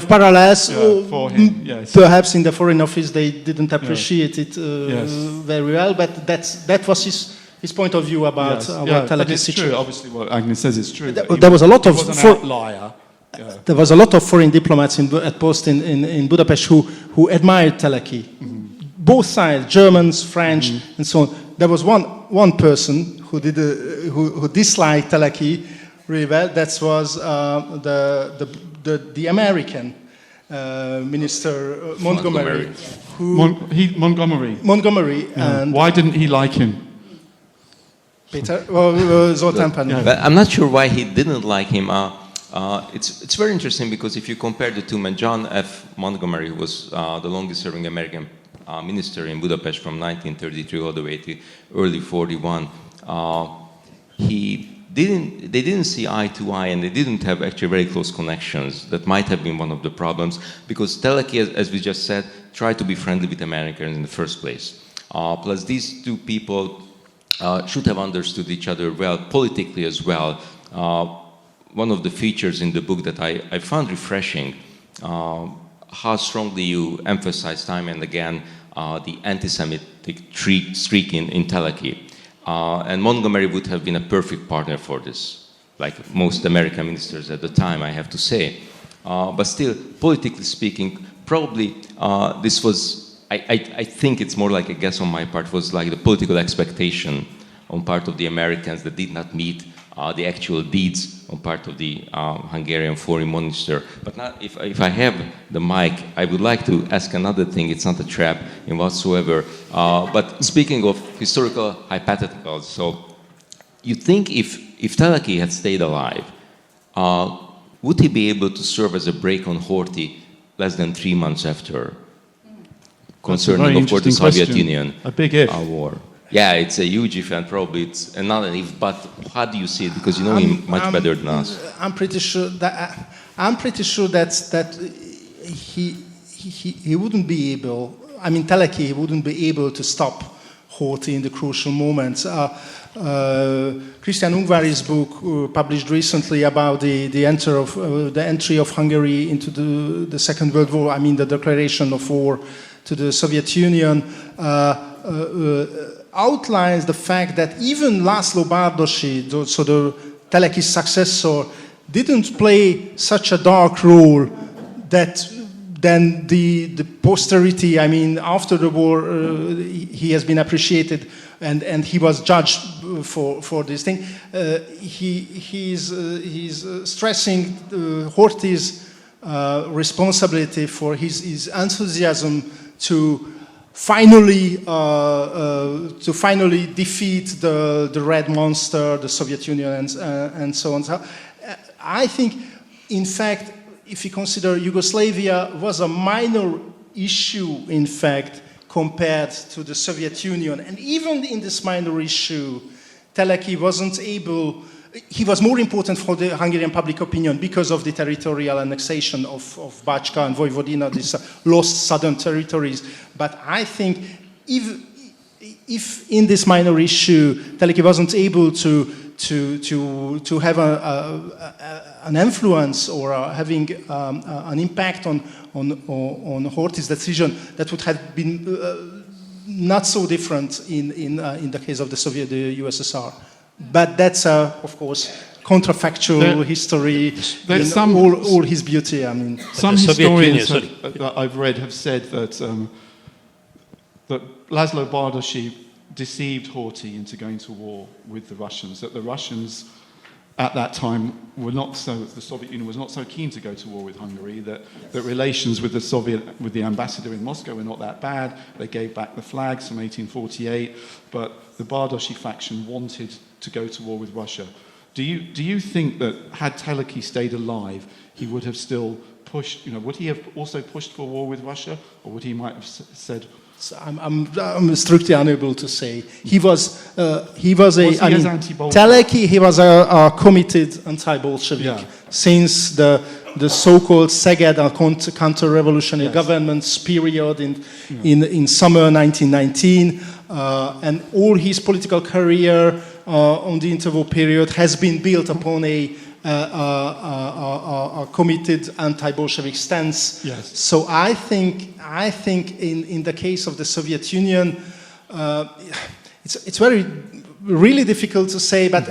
parallels. For him, yes. Perhaps in the Foreign Office they didn't appreciate it very well, but that was his point of view about Teleki's situation. True. Obviously, what Agnes says is true. There was a lot of outlier. Yeah. There was a lot of foreign diplomats at post in Budapest who admired Teleki. Mm-hmm. Both sides, Germans, French, and so on. There was one person who disliked Teleki really well. That was the American minister Montgomery. Montgomery. And why didn't he like him? Peter Zoltán Pernod. But I'm not sure why he didn't like him. It's very interesting because if you compare the two men, John F. Montgomery, who was the longest-serving American minister in Budapest from 1933 all the way to early 41, they didn't see eye to eye, and they didn't have actually very close connections. That might have been one of the problems, because Teleki, as we just said, tried to be friendly with Americans in the first place. Plus, these two people should have understood each other well, politically as well. One of the features in the book that I found refreshing, how strongly you emphasize time and again the anti-Semitic streak in Teleki. And Montgomery would have been a perfect partner for this, like most American ministers at the time, I have to say. But still, politically speaking, probably this was, I think it's more like a guess on my part, was like the political expectation on part of the Americans that did not meet the actual deeds on part of the Hungarian foreign minister. But now, if I have the mic, I would like to ask another thing. It's not a trap in whatsoever. But speaking of historical hypotheticals, so you think if Teleki had stayed alive, would he be able to serve as a brake on Horthy less than 3 months after? Concerning, of course, the Soviet Union a big if. War. Yeah, it's a huge if, and probably it's not an if. But how do you see it? Because you know him much better than us. I'm pretty sure that he wouldn't be able. I mean, Teleki wouldn't be able to stop Horthy in the crucial moments. Christian Ungváry's book, published recently about the entry of Hungary into the Second World War. I mean, the declaration of war to the Soviet Union. outlines the fact that even László Bárdossy, so the Teleki's successor, didn't play such a dark role that then the posterity, I mean, after the war, he has been appreciated and he was judged for this thing. He's stressing Horthy's responsibility for his enthusiasm to finally defeat the Red Monster, the Soviet Union, and so on. So, I think, in fact, if you consider Yugoslavia was a minor issue, in fact, compared to the Soviet Union. And even in this minor issue, Teleki wasn't able, he was more important for the Hungarian public opinion because of the territorial annexation of Bácska and Vojvodina, these lost southern territories. But I think if in this minor issue, Teleki wasn't able to have an influence or having an impact on Horthy's decision, that would have been not so different in the case of the USSR. But that's of course counterfactual history in all his beauty. I mean, some historians that I've read have said that that László Bárdossy deceived Horthy into going to war with the Russians, that the Russians at that time were not so, the Soviet Union was not so keen to go to war with Hungary, that relations with the ambassador in Moscow were not that bad. They gave back the flags from 1848, but the Bárdossy faction wanted to go to war with Russia. Do you think that had Teleki stayed alive, he would have still pushed, would he have also pushed for war with Russia, or would he might have said... I'm strictly unable to say. He was Teleki. He was a committed anti-Bolshevik since the so-called Szeged counter-revolutionary government's period in summer 1919, and all his political career on the interwar period has been built upon a committed anti-Bolshevik stance. Yes. So I think in the case of the Soviet Union, it's really difficult to say, but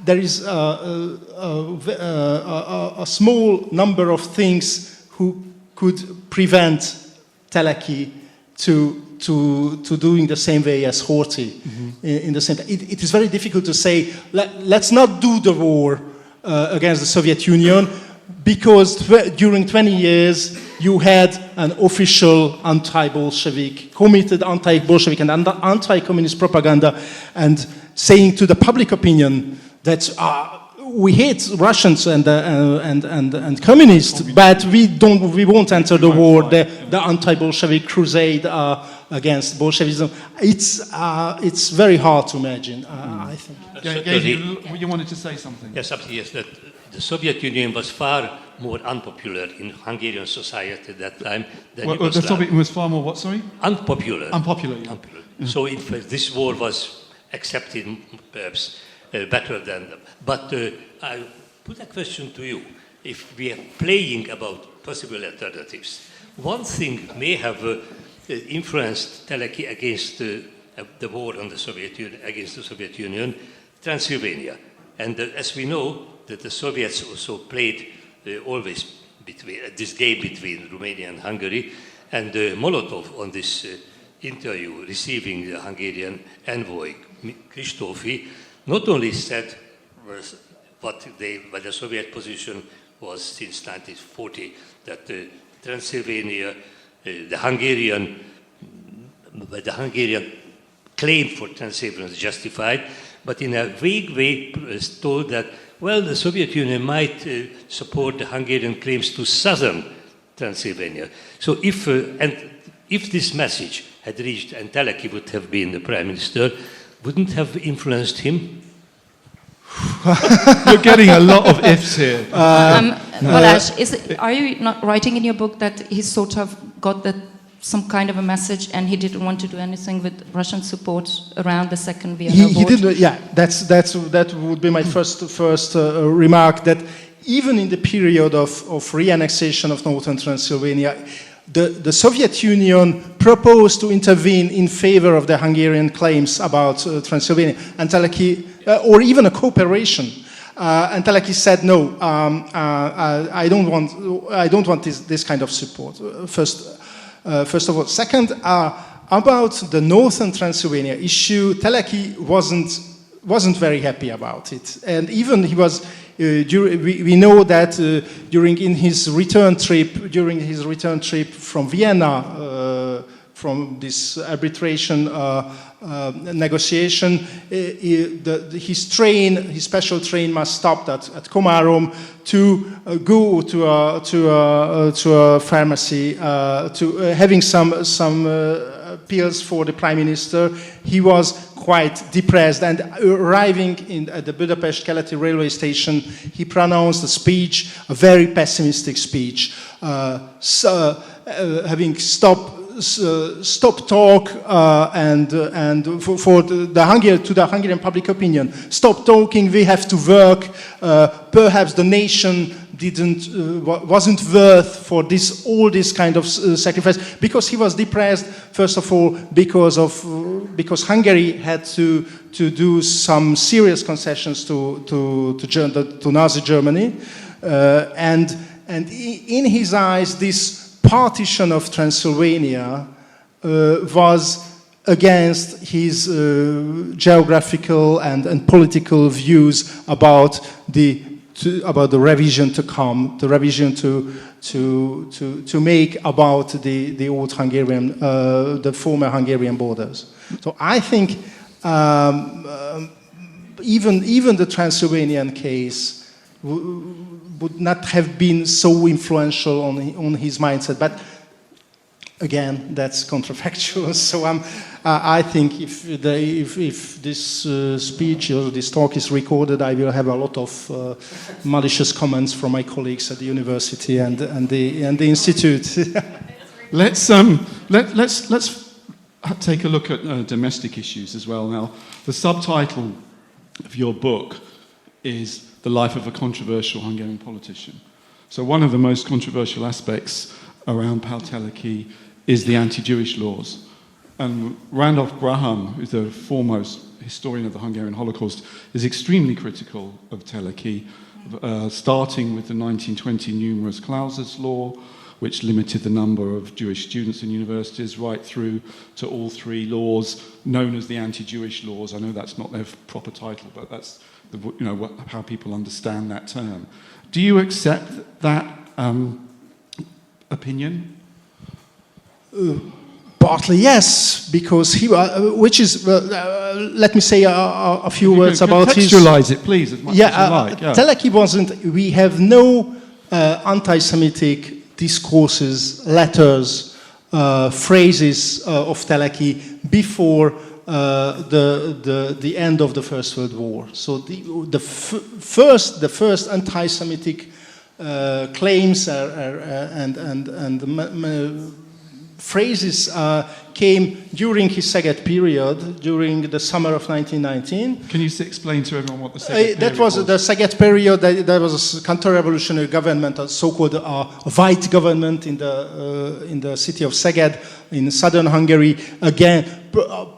there is a small number of things who could prevent Teleki to doing the same way as Horthy. In the same, it is very difficult to say. Let's not do the war against the Soviet Union, because during 20 years you had an official anti-Bolshevik, committed anti-Bolshevik and anti-communist propaganda, and saying to the public opinion that we hate Russians and communists, but we won't enter the war, the anti-Bolshevik crusade against Bolshevism. It's very hard to imagine, I think. You wanted to say something? Yes, absolutely. Yes, that the Soviet Union was far more unpopular in Hungarian society at that time than Yugoslavia. The Soviet Union was far more what, sorry? Unpopular. Unpopular, yeah. So in fact, this war was accepted perhaps better than them. But I put a question to you. If we are playing about possible alternatives, one thing may have influenced Teleki against the war on the Soviet Union, against the Soviet Union, Transylvania. And as we know, that the Soviets also played always this game between Romania and Hungary, and Molotov on this interview receiving the Hungarian envoy Kristófi not only said what the Soviet position was since 1940, that Transylvania, the Hungarian claim for Transylvania was justified, but in a vague way told that, well, the Soviet Union might support the Hungarian claims to southern Transylvania. So if this message had reached, and Teleki would have been the prime minister, wouldn't have influenced him? You're getting a lot of ifs here. Balázs, are you not writing in your book that he sort of got some kind of a message, and he didn't want to do anything with Russian support around the Second Vienna War? He didn't. Yeah, that would be my first remark. That even in the period of re-annexation of northern Transylvania, the Soviet Union proposed to intervene in favor of the Hungarian claims about Transylvania, and Teleki, or even a cooperation. And Teleki said, no, I don't want this kind of support. First of all. Second, about the northern Transylvania issue, Teleki wasn't very happy about it, and even he was. We know that during his return trip from Vienna, from this arbitration negotiation, his special train must stop at Komárom to go to a pharmacy having some pills for the prime minister. He was quite depressed, and arriving at the Budapest Keleti railway station, he pronounced a speech, a very pessimistic speech, having stop talk and for the Hungarian public opinion, stop talking. We have to work. Perhaps the nation wasn't worth for all this kind of sacrifice, because he was depressed. First of all, because Hungary had to do some serious concessions to Nazi Germany, and in his eyes, this partition of Transylvania was against his geographical and political views about the revision to come, the revision to make about the old Hungarian, the former Hungarian borders. So I think even the Transylvanian case would not have been so influential on his mindset. But again, that's counterfactual. So I think if this speech or this talk is recorded, I will have a lot of malicious comments from my colleagues at the university and the institute. Let's take a look at domestic issues as well. Now, the subtitle of your book is The Life of a Controversial Hungarian Politician. So one of the most controversial aspects around Pál Teleki is the anti-Jewish laws. And Randolph Graham, who's the foremost historian of the Hungarian Holocaust, is extremely critical of Teleki, starting with the 1920 numerous clauses law, which limited the number of Jewish students in universities, right through to all three laws known as the anti-Jewish laws. I know that's not their proper title, but that's how people understand that term. Do you accept that opinion? Partly yes, because let me say a few words about his... Contextualize it, please, as much as you like. Teleki wasn't... We have no anti-Semitic discourses, letters, phrases of Teleki before the end of the First World War. So the first anti-Semitic claims and phrases came during his Szeged period, during the summer of 1919. Can you explain to everyone what the Szeged period that was? The Szeged period, there was a counter-revolutionary government, a so-called white government in the city of Szeged in southern Hungary, again,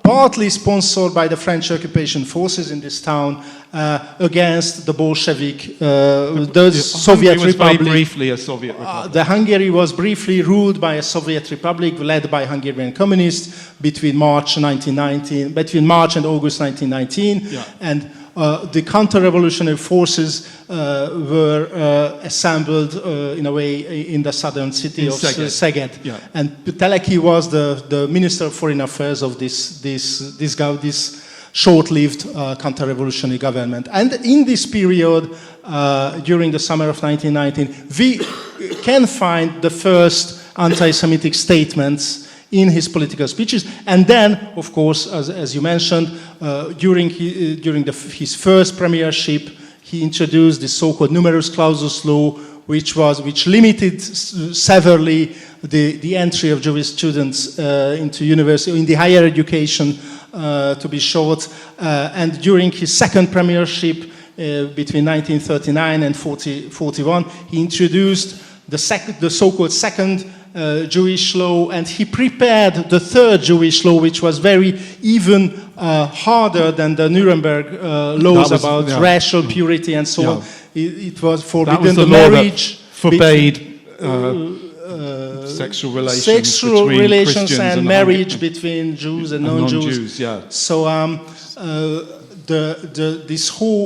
partly sponsored by the French occupation forces in this town, against the Bolshevik, the Soviet Republic. Very briefly a Soviet republic. The Hungary was briefly ruled by a Soviet Republic led by Hungarian communists between March and August 1919, and the counter-revolutionary forces were assembled in a way in the southern city of Szeged. Yeah. And Teleki was the Minister of Foreign Affairs of this short-lived counter-revolutionary government. And in this period, during the summer of 1919, we can find the first anti-Semitic statements in his political speeches. And then, of course, as you mentioned, during his first premiership, he introduced the so-called numerus clausus law, which limited severely the entry of Jewish students into university, in the higher education, to be short. And during his second premiership, between 1939 and 41, he introduced the so-called second Jewish law, and he prepared the third Jewish law, which was very even harder than the Nuremberg laws about racial purity and so on. It was forbidden the marriage. Forbade sexual relations between Christians and marriage between Jews and non-Jews. So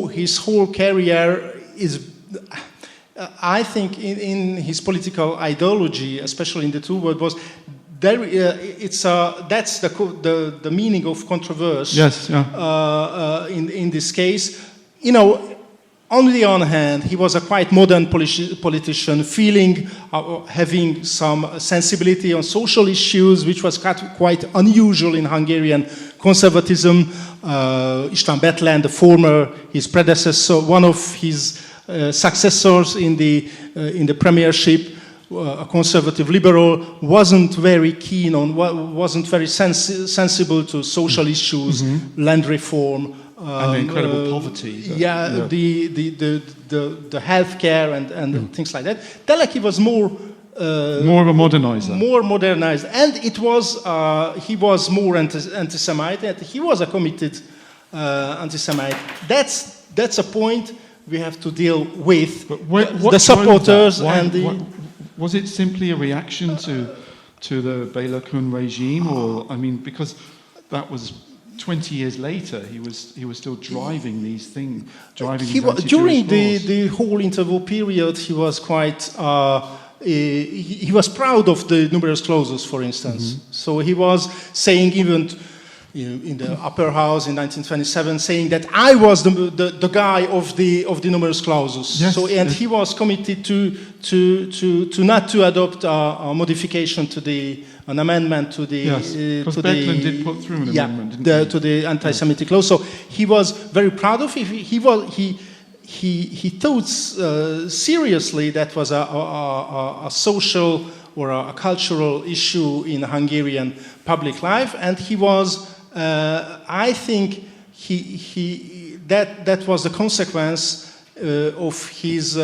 his whole career is, I think, in his political ideology, especially in the two words, was there. That's the meaning of controversy. Yes. In this case, you know. On the other hand, he was a quite modern politician, having some sensibility on social issues, which was quite unusual in Hungarian conservatism. István Bethlen, his predecessor, one of his successors in the premiership, a conservative liberal, wasn't very keen on, wasn't very sensible to social issues, land reform. And the incredible poverty. The healthcare and things like that. Teleki was more of a modernizer. More modernized, and it was he was more anti-Semite, and he was a committed anti-Semite. That's a point we have to deal with. What the supporters was it simply a reaction to the Bela-Kun regime, or because that was 20 years later, he was still driving these things. During the whole interval period, he was quite. He was proud of the numerous clauses, for instance. So he was saying, even in the upper house in 1927, saying that I was the guy of the numerous clauses. Yes, he was committed to not to adopt a modification to an amendment to the because Bethlen did put through an amendment to the anti-Semitic law. So he was very proud of it. He thought seriously that was a social or a cultural issue in Hungarian public life, and he was. I think that was the consequence of his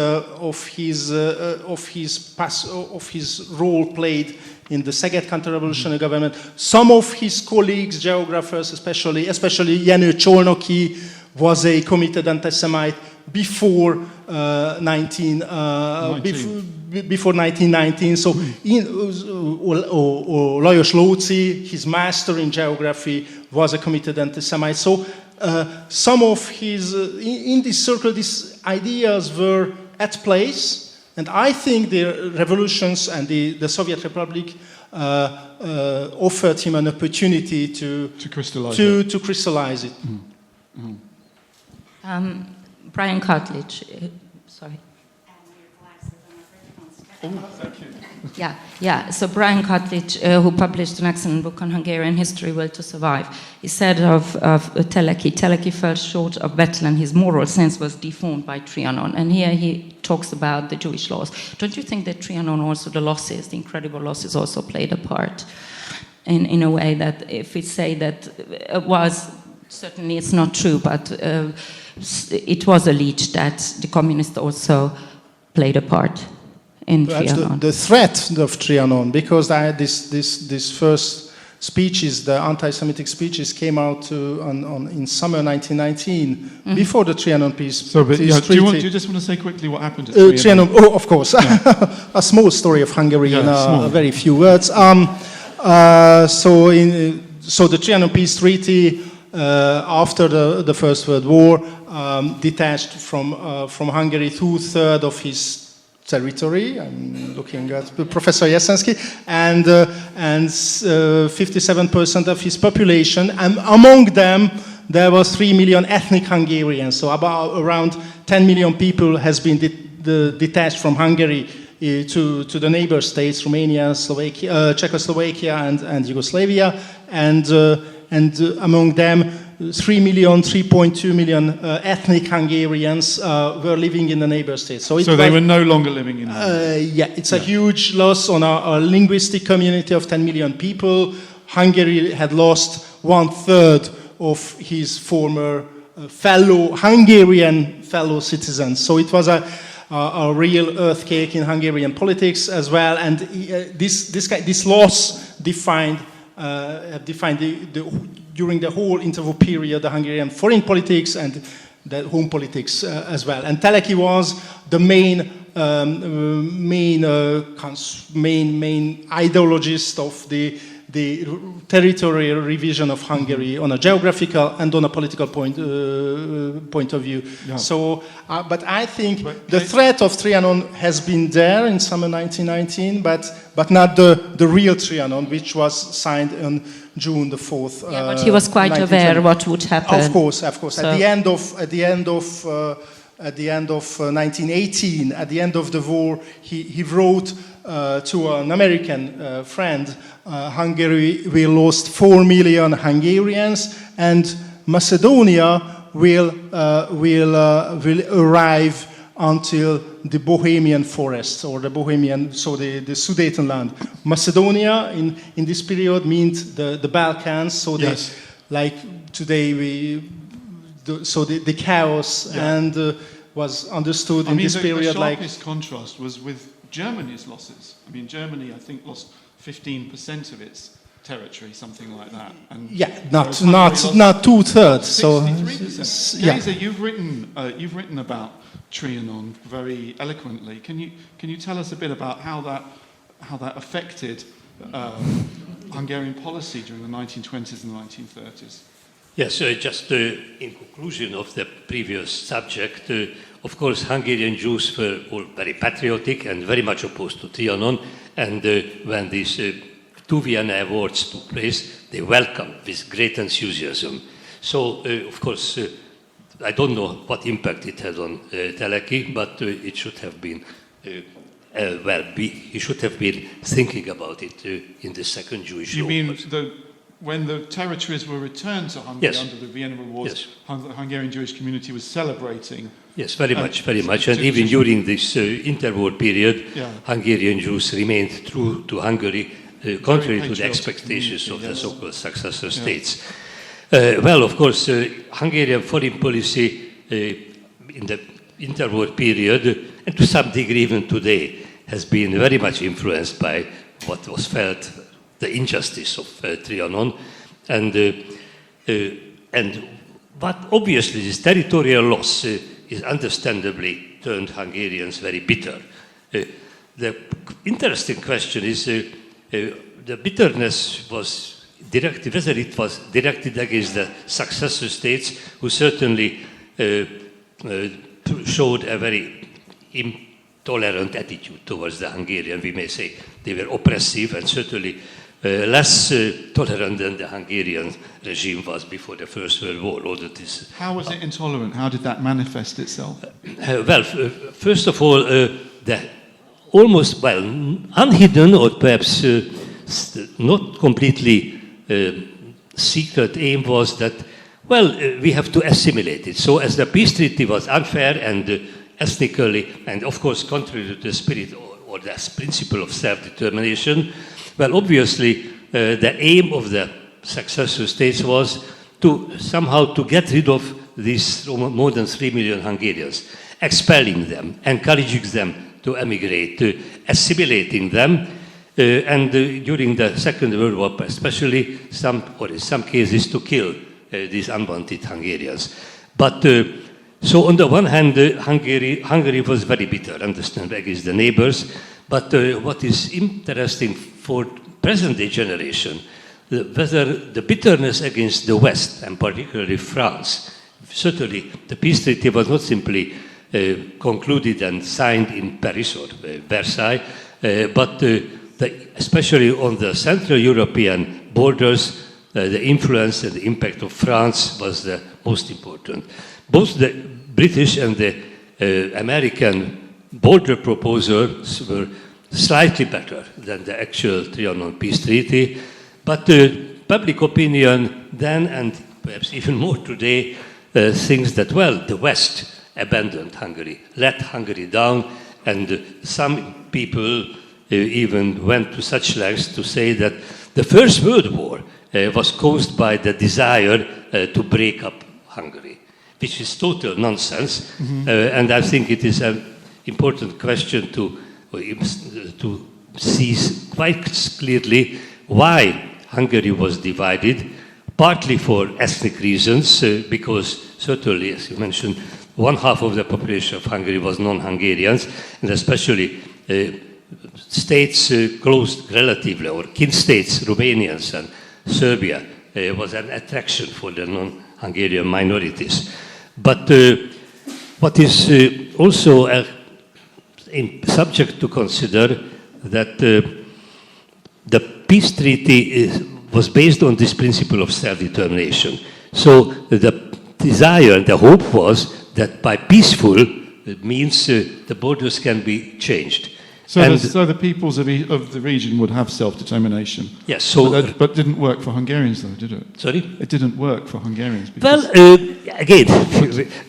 role played in the second counter-revolutionary government. Some of his colleagues, geographers, especially Jenő Csolnoky, was a committed anti-Semite before 1919. So, Lajos Lóczy, his master in geography, was a committed anti-Semite. So, some of his in this circle, these ideas were at place. And I think the revolutions and the Soviet Republic offered him an opportunity to crystallize it. Brian Cartledge, sorry. Oh, thank you. Yeah. So Brian Cartledge, who published an excellent book on Hungarian history, Will to Survive, he said of Teleki fell short of Bethlen. His moral sense was deformed by Trianon. And here he talks about the Jewish laws. Don't you think that Trianon also, the incredible losses, also played a part in a way that if we say that it was, certainly it's not true, but it was alleged that the communists also played a part in Trianon. The threat of Trianon, because this first speeches, the anti-Semitic speeches, came out in summer 1919, before the Trianon peace. Treaty. Do you just want to say quickly what happened at Trianon? Oh, of course. Yeah. A small story of Hungary in a very few words. So the Trianon peace treaty, after the First World War, detached from Hungary 2/3 of his territory. I'm looking at Professor Jeszenski, and 57% of his population, and among them there was 3 million ethnic Hungarians. So around 10 million people has been detached from Hungary to the neighbor states, Romania, Czechoslovakia, and Yugoslavia, and among them 3.2 million ethnic Hungarians were living in the neighbor states. So they were no longer living in Hungary. It's a huge loss on a linguistic community of 10 million people. Hungary had lost 1/3 of his former Hungarian fellow citizens. So it was a real earthquake in Hungarian politics as well. And this loss defined during the whole interwar period the Hungarian foreign politics and the home politics as well. And Teleki was the main ideologist of the territorial revision of Hungary on a geographical and on a political point of view. Yeah. So, but I think the threat of Trianon has been there in summer 1919, but not the real Trianon, which was signed on June the 4th. Yeah, but he was quite aware what would happen. Of course. So. At the end of 1918, at the end of the war, he wrote to an American friend, Hungary will lose 4 million Hungarians, and Macedonia will arrive until the Bohemian forests or the Bohemian, so the Sudetenland. Macedonia in this period means the Balkans. So yes. Like today the chaos and was understood in this period. The sharpest contrast was with Germany's losses. I mean, Germany, I think, lost 15% of its territory, something like that. And yeah, not 2/3. So, 63%. Geza, you've written about Trianon very eloquently. Can you tell us a bit about how that affected Hungarian policy during the 1920s and the 1930s? Yes, just in conclusion of the previous subject, of course, Hungarian Jews were all very patriotic and very much opposed to Trianon. And when these 2 Vienna Awards took place, they welcomed with great enthusiasm. So, of course, I don't know what impact it had on Teleki, but it should have been, he should have been thinking about it in the second Jewish You War. mean when the territories were returned to Hungary yes. under the Vienna Awards, yes. the Hungarian Jewish community was celebrating? Yes, very much. And even during this interwar period, Hungarian Jews remained true to Hungary, contrary to the expectations of the so-called successor states. Well, of course, Hungarian foreign policy in the interwar period, and to some degree even today, has been very much influenced by what was felt the injustice of Trianon, and but obviously this territorial loss is understandably turned Hungarians very bitter. The interesting question is the bitterness was directed, whether it was directed against the successor states, who certainly showed a very intolerant attitude towards the Hungarian. We may say they were oppressive and certainly less tolerant than the Hungarian regime was before the First World War. How was it intolerant? How did that manifest itself? Well, first of all, the almost, unhidden or perhaps not completely secret aim was that, we have to assimilate it. So as the peace treaty was unfair and ethnically, and of course contrary to the spirit or the principle of self-determination, obviously the aim of the successor states was to somehow to get rid of these more than 3 million Hungarians, expelling them, encouraging them to emigrate, assimilating them, and during the Second World War especially, in some cases to kill these unwanted Hungarians. But so on the one hand, Hungary was very bitter, understandably, against the neighbors. But what is interesting for present-day generation, whether the bitterness against the West, and particularly France, certainly the peace treaty was not simply concluded and signed in Paris or Versailles, but especially on the Central European borders, the influence and the impact of France was the most important. Both the British and the American border proposals were slightly better than the actual Trianon peace treaty, but public opinion then, and perhaps even more today, thinks that, the West abandoned Hungary, let Hungary down, and some people even went to such lengths to say that the First World War was caused by the desire to break up Hungary, which is total nonsense. Mm-hmm. And I think it is important question to see quite clearly why Hungary was divided, partly for ethnic reasons, because certainly, as you mentioned, one half of the population of Hungary was non-Hungarians, and especially states close relatively, or kin states, Romanians and Serbia, was an attraction for the non-Hungarian minorities. But what is also a subject to consider, that the peace treaty was based on this principle of self-determination. So the desire and the hope was that by peaceful, it means the borders can be changed. So the peoples of the region would have self-determination. Yes. So, but didn't work for Hungarians, though, did it? Sorry? It didn't work for Hungarians. Well, again,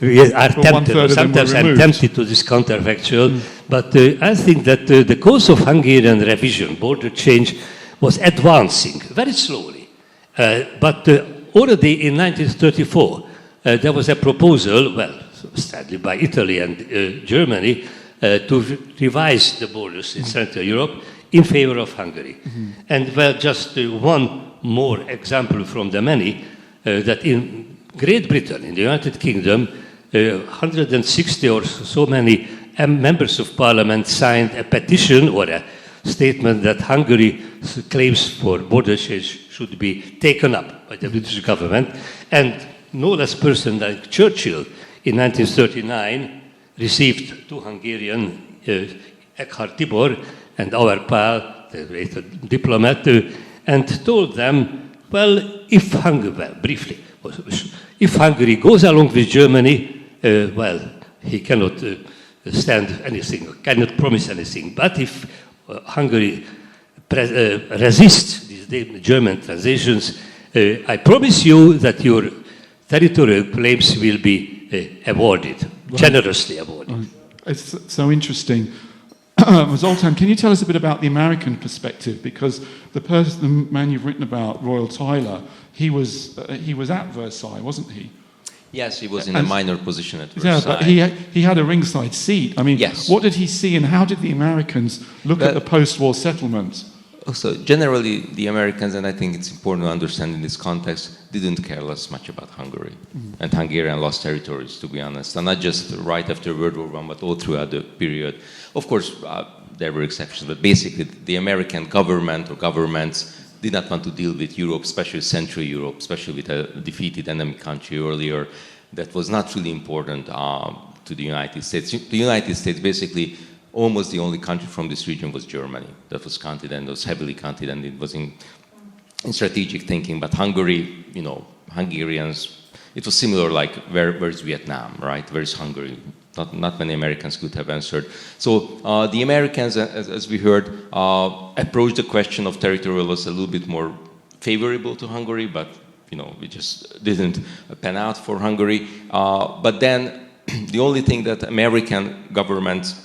we are tempted, sometimes I'm tempted to this counterfactual, but I think that the course of Hungarian revision, border change, was advancing very slowly. But already in 1934, there was a proposal, well, sadly by Italy and Germany, to revise the borders in Central Europe in favor of Hungary. Mm-hmm. And well, just one more example from the many, that in Great Britain, in the United Kingdom, 160 or so many members of parliament signed a petition or a statement that Hungary's claims for border change should be taken up by the British government. And no less person than Churchill in 1939 received two Hungarian, Eckhard Tibor and our Pál, the great diplomat, and told them, well, if Hungary goes along with Germany, well, he cannot stand anything, cannot promise anything. But if Hungary resists these German transitions, I promise you that your territorial claims will be awarded, right. Generously awarded. Right. It's so interesting. Zoltan, can you tell us a bit about the American perspective? Because the man you've written about, Royal Tyler, he was at Versailles, wasn't he? Yes, he was in a minor position at Versailles. Yeah, but he had a ringside seat. I mean, yes. What did he see, and how did the Americans look at the post-war settlements? So generally, the Americans, and I think it's important to understand in this context, didn't care less much about Hungary and Hungarian lost territories, to be honest, and not just right after World War I, but all throughout the period. Of course, there were exceptions, but basically, the American government or governments did not want to deal with Europe, especially Central Europe, especially with a defeated enemy country earlier. That was not really important to the United States. The United States basically. Almost the only country from this region was Germany that was counted, and was heavily counted, and it was in strategic thinking. But Hungary, Hungarians, it was similar, like where's Vietnam, right? Where's Hungary? Not many Americans could have answered. So the Americans, as we heard, approached the question of territorial loss a little bit more favorable to Hungary, but we just didn't pan out for Hungary. But then the only thing that American governments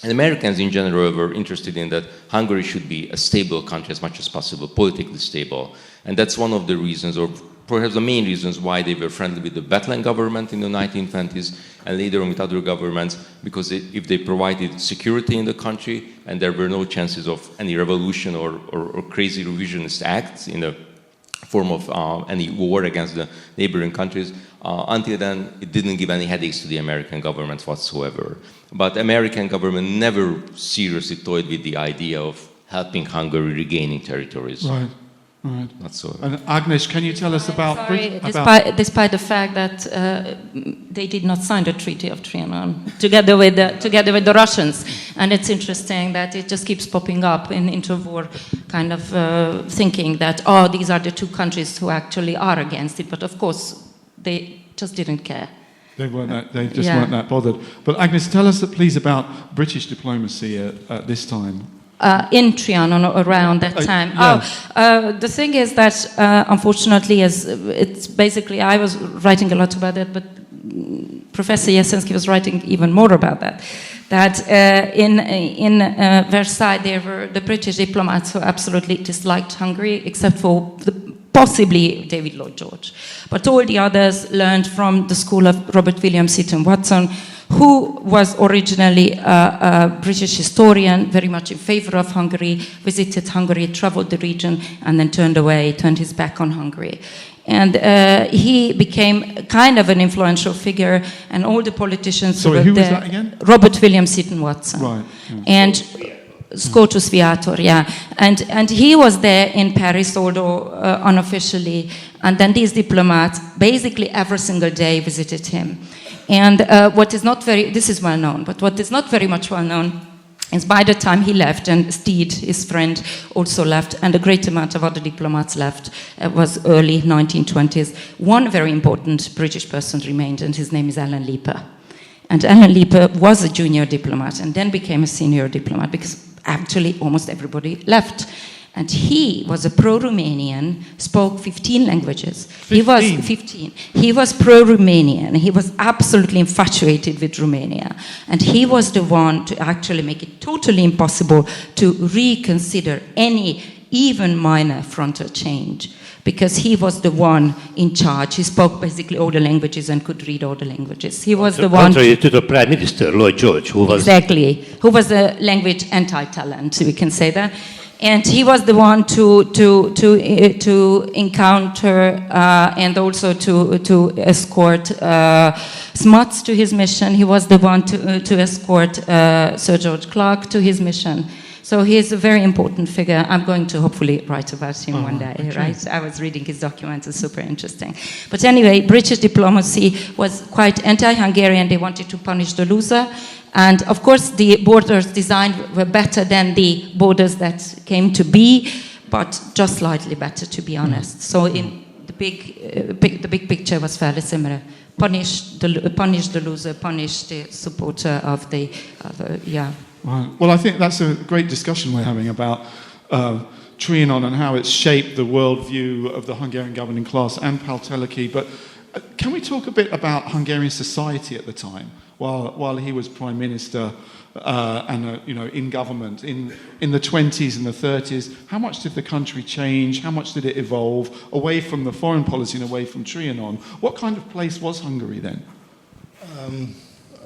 and Americans in general were interested in, that Hungary should be a stable country as much as possible, politically stable. And that's one of the reasons, or perhaps the main reasons, why they were friendly with the Bethlen government in the 1920s and later on with other governments, because if they provided security in the country and there were no chances of any revolution or crazy revisionist acts in the form of any war against the neighboring countries, until then it didn't give any headaches to the American government whatsoever. But American government never seriously toyed with the idea of helping Hungary regaining territories. Right, right. Not so. And Agnes, can you tell us about... Despite the fact that they did not sign the Treaty of Trianon together with the Russians. And it's interesting that it just keeps popping up in interwar kind of thinking that, these are the two countries who actually are against it. But of course, they just didn't care. They weren't that bothered. But Agnes, tell us please about British diplomacy at this time. In Trianon, around that time. The thing is that, unfortunately, it's basically, I was writing a lot about that, but Professor Jasenski was writing even more about that. That in Versailles, there were the British diplomats who absolutely disliked Hungary, except for possibly David Lloyd George. But all the others learned from the school of Robert William Seton Watson, who was originally a British historian, very much in favor of Hungary, visited Hungary, traveled the region, and then turned his back on Hungary. And he became kind of an influential figure, and all the politicians Sorry, who who were was there, that again? Robert William Seton Watson. Right. Yeah. And Scotus Viator, yeah. And he was there in Paris, although unofficially. And then these diplomats basically every single day visited him. And what is not very, this is well known, but what is not very much well known is by the time he left, and Steed, his friend, also left, and a great amount of other diplomats left, it was early 1920s, one very important British person remained, and his name is Alan Leaper. And Alan Leaper was a junior diplomat and then became a senior diplomat because actually almost everybody left. And he was a pro-Romanian, spoke 15 languages. 15? He was 15. He was pro-Romanian. He was absolutely infatuated with Romania. And he was the one to actually make it totally impossible to reconsider any even minor frontal change, because he was the one in charge. He spoke basically all the languages and could read all the languages. He was the one... Contrary to the Prime Minister, Lloyd George, who was... Exactly. Who was a language anti-talent, we can say that. And he was the one to encounter and also to escort Smuts to his mission. He was the one to escort Sir George Clark to his mission. So he is a very important figure. I'm going to hopefully write about him one day, okay. right? I was reading his documents, it's super interesting. But anyway, British diplomacy was quite anti-Hungarian. They wanted to punish the loser. And of course, the borders designed were better than the borders that came to be, but just slightly better, to be honest. So in the big picture was fairly similar. Punish the loser, punish the supporter of the yeah. Right. Well, I think that's a great discussion we're having about Trianon and how it's shaped the worldview of the Hungarian governing class and Pál Teleki. But can we talk a bit about Hungarian society at the time, while he was prime minister and in government in the 20s and the 30s? How much did the country change? How much did it evolve away from the foreign policy and away from Trianon? What kind of place was Hungary then?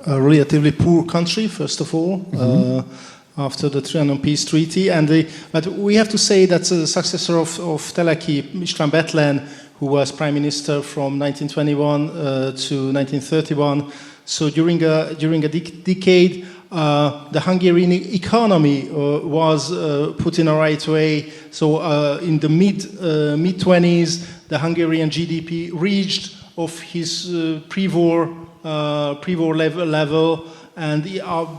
A relatively poor country, first of all, after the Trianon Peace Treaty. But we have to say that the successor of Teleki, István Bethlen, who was prime minister from 1921 to 1931, so during a decade, the Hungarian economy was put in a right way. So in the mid-20s, the Hungarian GDP reached of his pre-war level, and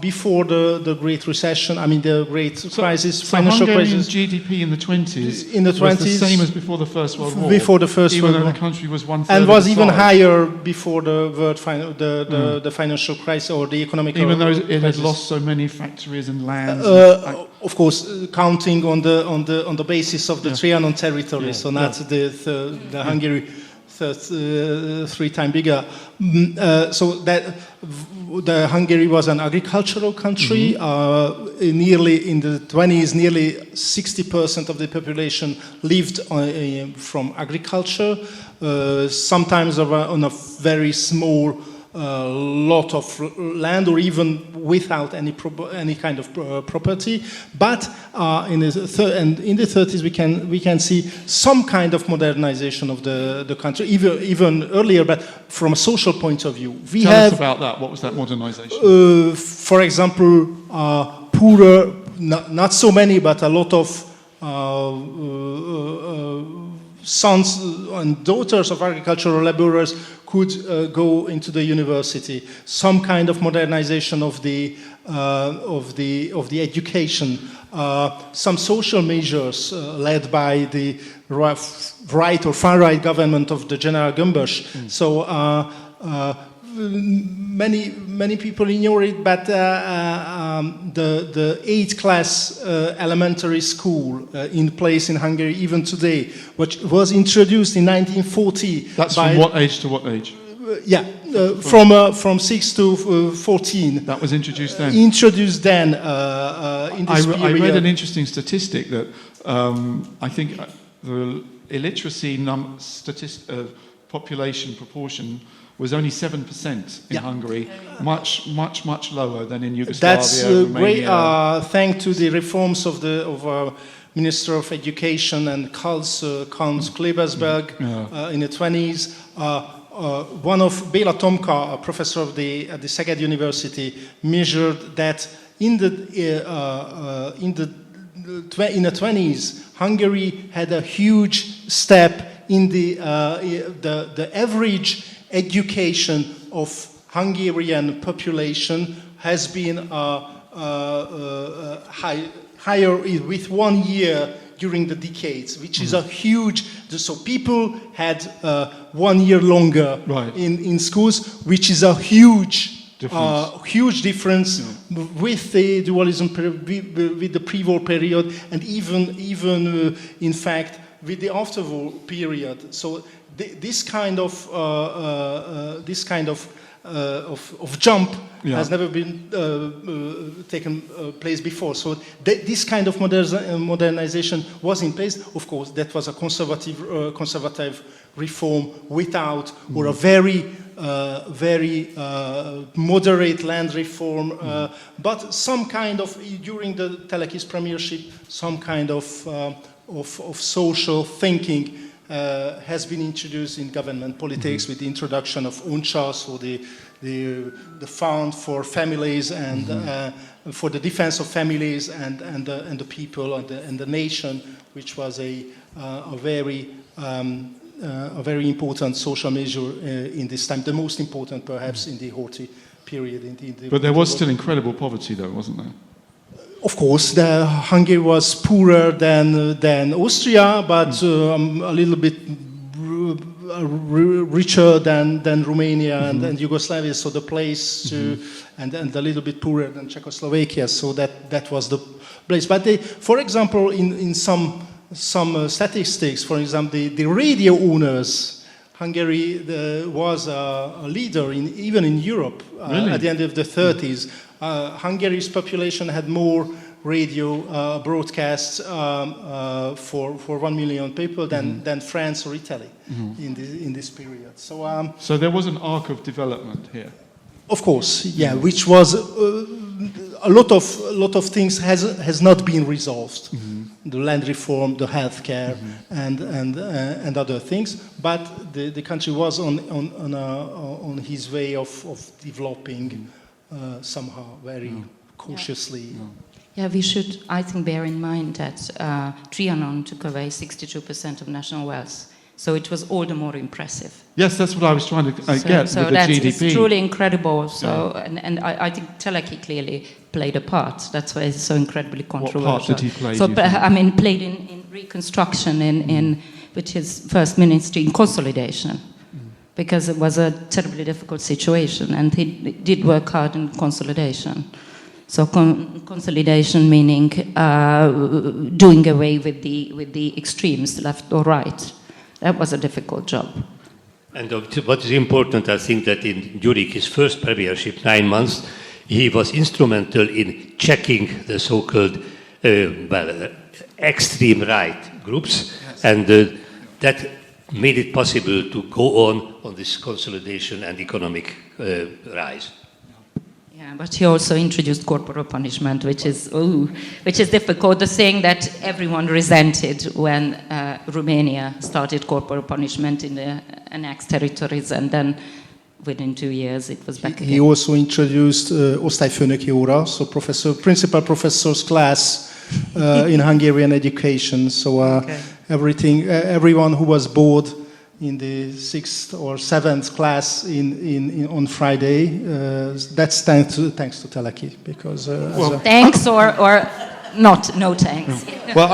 before the Great Recession, I mean the Great Crisis, financial Hungarian crisis. GDP in the 20s was the same as before the First World War. Before the First World War, even though the country was one-third and was of the even size. higher before the the financial crisis or the economic. Even though it had crisis. lost so many factories and lands. Of course, counting on the basis of the Trianon territory, so not the Hungary. 3 times bigger. So that the Hungary was an agricultural country. Nearly in the 20s, nearly 60% of the population lived from agriculture. Sometimes on a very small lot of land, or even without any kind of property. But in the 30s, we can see some kind of modernization of the country, even earlier. But from a social point of view, Tell us about that. What was that modernization? For example, poorer, not so many, but a lot of sons and daughters of agricultural laborers could go into the university. Some kind of modernization of the education. Some social measures led by the right or far right government of the General Gömbös. So many people ignore it, but the 8th class elementary school in place in Hungary even today, which was introduced in 1940. That's from what age to what age? From 6 to 14. That was introduced then? Introduced then in this period. I read an interesting statistic that I think the illiteracy population proportion was only 7% in Hungary, much lower than in Yugoslavia. That's Romania. great. Thanks to the reforms of Minister of Education and Karls Klebersberg in the 20s. One of Béla Tomka, a professor at the Szeged University, measured that in the 20s, Hungary had a huge step in the average education of Hungarian population has been higher with 1 year during the decades, which is a huge. So people had 1 year longer in schools, which is a huge difference with the dualism, with the pre-war period, and even in fact with the after-war period. So this kind of jump has never been taken place before. So this kind of modernization was in place. Of course, that was a conservative reform without, or a very moderate land reform. But some kind of, during the Teleki's premiership, some kind of social thinking has been introduced in government politics with the introduction of UNCSA, so the fund for families and for the defense of families and the people and the nation, which was a very important social measure in this time, the most important perhaps in the Horthy period. But there was still incredible poverty, though, wasn't there? Of course, Hungary was poorer than Austria, but a little bit richer than Romania and Yugoslavia. So the place and a little bit poorer than Czechoslovakia. So that was the place. But for example, in some statistics, for example, the radio owners, Hungary was a leader even in Europe at the end of the 30s. Hungary's population had more radio broadcasts for 1 million people than France or Italy in this period. So there was an arc of development here. Of course, which was a lot of things has not been resolved. The land reform, the healthcare, and other things. But the country was on his way of developing somehow very cautiously. Yeah, we should, I think, bear in mind that Trianon took away 62% of national wealth. So it was all the more impressive. Yes, that's what I was trying to get so with the GDP. It's truly incredible. So, and I think Teleki clearly played a part. That's why it's so incredibly controversial. What part did he play? So, I mean, played in reconstruction, in with his first ministry in consolidation, because it was a terribly difficult situation, and he did work hard in consolidation. So consolidation meaning doing away with the extremes, left or right. That was a difficult job. And what is important, I think, that during his first premiership, 9 months, he was instrumental in checking the so-called extreme right groups, and that made it possible to go on this consolidation and economic rise. Yeah, but he also introduced corporal punishment, which is difficult. The thing that everyone resented when Romania started corporal punishment in the annexed territories, and then within 2 years it was back again. He also introduced osztályfőnöki óra, so principal professor's class in Hungarian education. So everyone who was bored in the 6th or 7th class on Friday, that's thanks to Teleki, because thanks or not, no thanks. Well,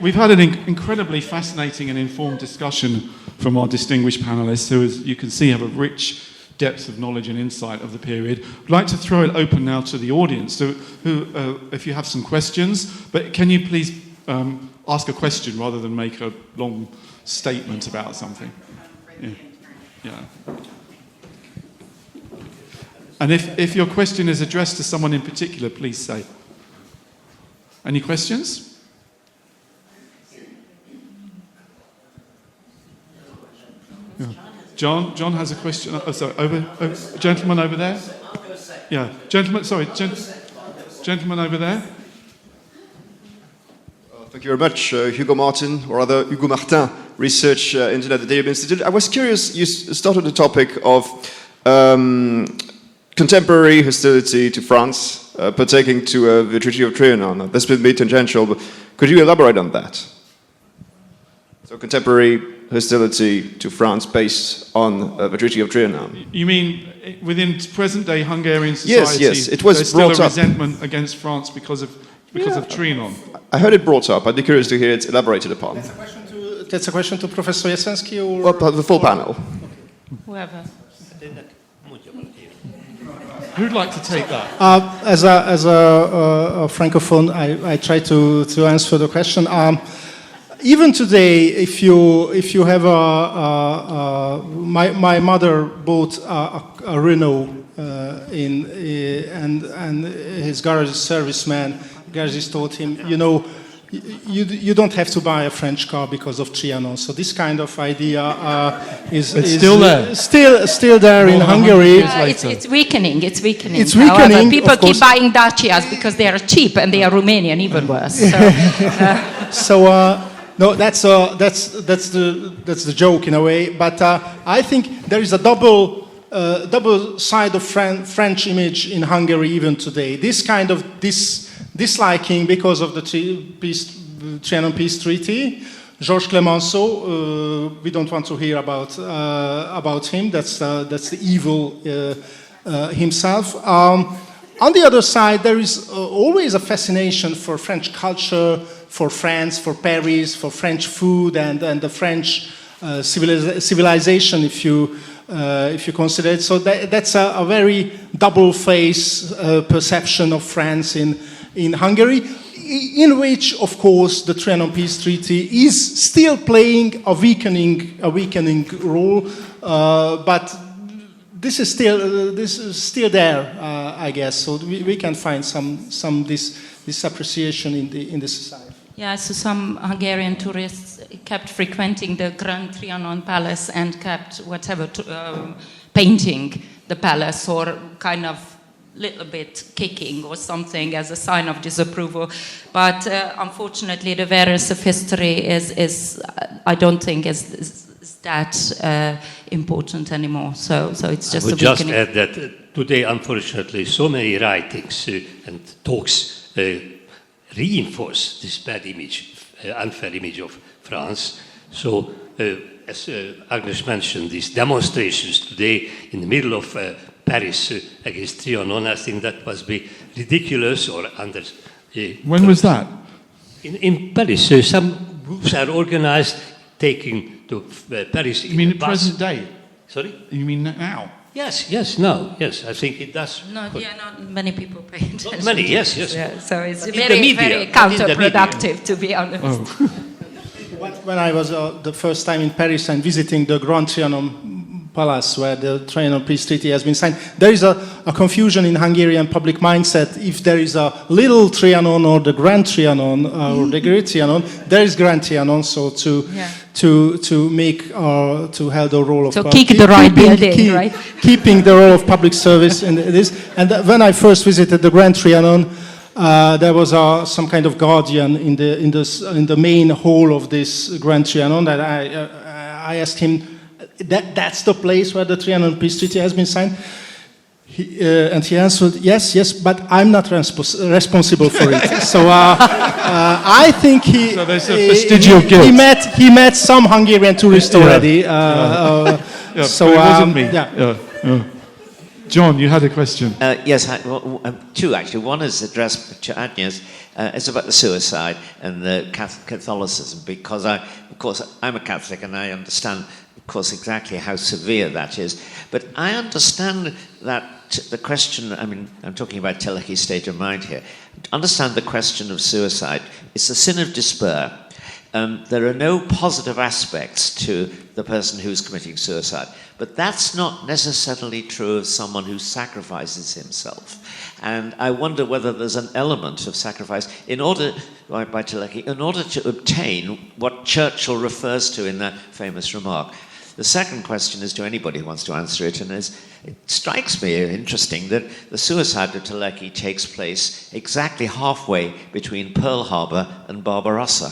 we've had an incredibly fascinating and informed discussion from our distinguished panelists, who, as you can see, have a rich depth of knowledge and insight of the period. I'd like to throw it open now to the audience, so if you have some questions, but can you please ask a question rather than make a long statement about something. Yeah. And if your question is addressed to someone in particular, please say. Any questions? Yeah. John has a question. Sorry, gentleman over there. Yeah, gentleman. Sorry, gentleman over there. Thank you very much, Hugo Martin, or rather Hugo Martin, Research Intern at the Danube Institute. I was curious, you started the topic of contemporary hostility to France, partaking to the Treaty of Trianon. That's been made tangential, but could you elaborate on that? So contemporary hostility to France based on the Treaty of Trianon. You mean within present-day Hungarian society? Yes, it was there's still brought a up. resentment against France because of Trianon. I heard it brought up. I'd be curious to hear it elaborated upon. That's a question to Professor Jasenski or Well, the full panel. Whoever. Who'd like to take that? As a francophone, I try to answer the question. Even today, if you have my mother bought a Renault and his garage serviceman, garagist told him, you don't have to buy a French car because of Trianon. So this kind of idea is still there. Still there in Hungary. It's weakening. It's weakening. It's weakening. However, people of course. keep buying Dacias because they are cheap and they are Romanian, even worse. So, No, that's the joke in a way. But I think there is a double side of French image in Hungary even today. This kind of disliking because of the Trianon Peace Treaty. Georges Clemenceau, we don't want to hear about him. That's the evil himself. On the other side, there is always a fascination for French culture, for France, for Paris, for French food, and the French civilization, if you consider it. So that's a very double-faced perception of France in Hungary, in which, of course, the Trianon Peace Treaty is still playing a weakening role, but this is still there, I guess. So we can find some this appreciation in the society. yeah, so some Hungarian tourists kept frequenting the Grand Trianon Palace and kept painting the palace or kind of little bit kicking or something as a sign of disapproval. But unfortunately, the variance of history is I don't think is that important anymore. So it's just I would just add that today, unfortunately, so many writings and talks reinforce this bad image, unfair image of France. So, as Agnes mentioned, these demonstrations today in the middle of Paris against Trianon, I think that must be ridiculous or under... When was that? In Paris, some groups are organized taking to Paris. You mean the present day? Sorry? You mean now? Yes, now. Yes, I think it does. not many people pay attention. Not many, yes. Yeah, so it's But very counterproductive, to be honest. Oh. When I was the first time in Paris and visiting the Grand Trianon Palace, where the Trianon Peace Treaty has been signed, there is a confusion in Hungarian public mindset. If there is a little Trianon or the Grand Trianon or the Great Trianon, there is Grand Trianon. So to have the role of kick the right building, right? Keeping the role of public service in this. And when I first visited the Grand Trianon, there was some kind of guardian in the main hall of this Grand Trianon that I asked him, that's the place where the Trianon Peace Treaty has been signed? And he answered, yes, but I'm not responsible for it. So I think So there's a vestigial guilt. He met some Hungarian tourists already. So it wasn't me. John, you had a question. Yes, two actually. One is addressed to Agnes. It's about the suicide and the Catholicism, because I'm a Catholic and I understand, of course, exactly how severe that is. But I understand that the question, I'm talking about Teleki's state of mind here. Understand the question of suicide. It's a sin of despair. There are no positive aspects to the person who's committing suicide. But that's not necessarily true of someone who sacrifices himself. And I wonder whether there's an element of sacrifice by Teleki, in order to obtain what Churchill refers to in that famous remark, The second question is to anybody who wants to answer it, and it strikes me interesting that the suicide of Teleki takes place exactly halfway between Pearl Harbor and Barbarossa.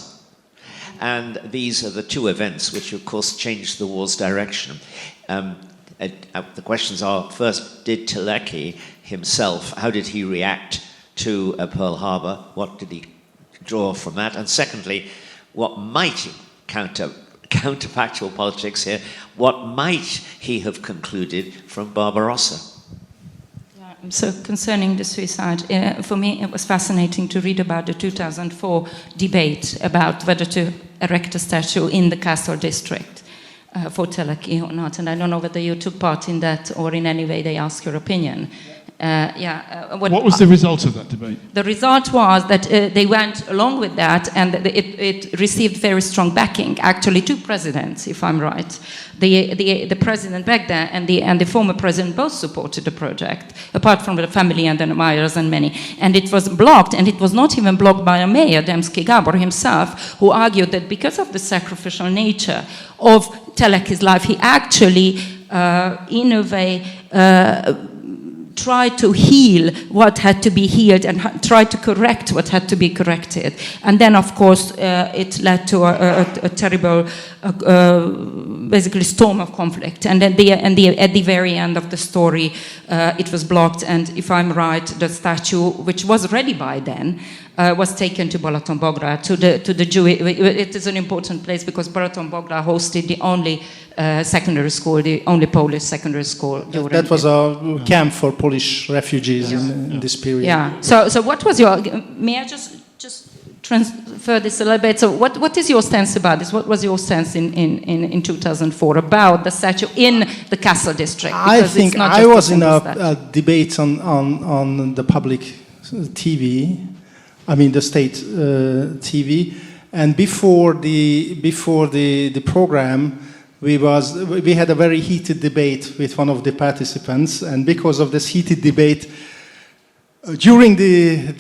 And these are the two events which, of course, changed the war's direction. The questions are, first, did Teleki himself, how did he react to Pearl Harbor? What did he draw from that? And secondly, what might counterfactual politics here, what might he have concluded from Barbarossa? So concerning the suicide, for me it was fascinating to read about the 2004 debate about whether to erect a statue in the Castle district for Teleki or not. And I don't know whether you took part in that or in any way they asked your opinion. What was the result of that debate? The result was that they went along with that, and it received very strong backing. Actually, two presidents, if I'm right, the president back then and the former president both supported the project, apart from the family and the Myers and many. And it was blocked, and it was not even blocked by a mayor, Demszky Gábor himself, who argued that because of the sacrificial nature of Teleki's life, he actually, in a way, try to heal what had to be healed and try to correct what had to be corrected. And then, of course, it led to a terrible, basically, storm of conflict. And at the very end of the story, it was blocked. And if I'm right, the statue, which was ready by then, was taken to Balatonbogra, to the Jewish. It is an important place because Balatonbogra hosted the only secondary school, the only Polish secondary school. That was a camp for Polish refugees in this period. Yeah. So what was your? May I just transfer this a little bit? So what is your sense about this? What was your sense in 2004 about the statue in the Castle district? I think I was in a debate on the public TV. I mean the state TV, and before the program, we had a very heated debate with one of the participants, and because of this heated debate, during the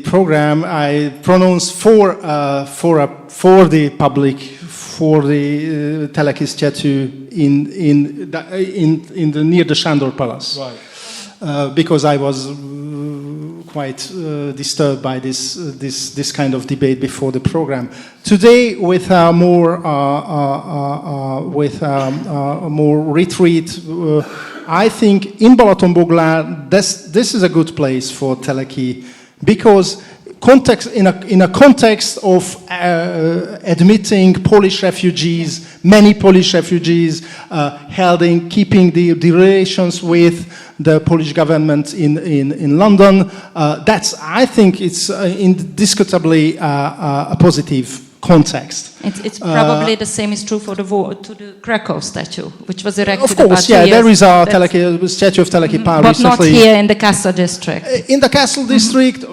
program, I pronounced for the Teleki statue in the near the Sándor Palace, right. Because I was quite disturbed by this kind of debate before the program. Today, with more retreat, I think in Balatonboglár this is a good place for Teleki because in a context of admitting Polish refugees, many Polish refugees, keeping the relations with the Polish government in London. I think it's indiscutably a positive context. It's probably the same is true for the Krakow statue, which was erected. Of course, about 2 years. There is a statue of Teleki Paris. But not here in the Castle district. In the Castle district,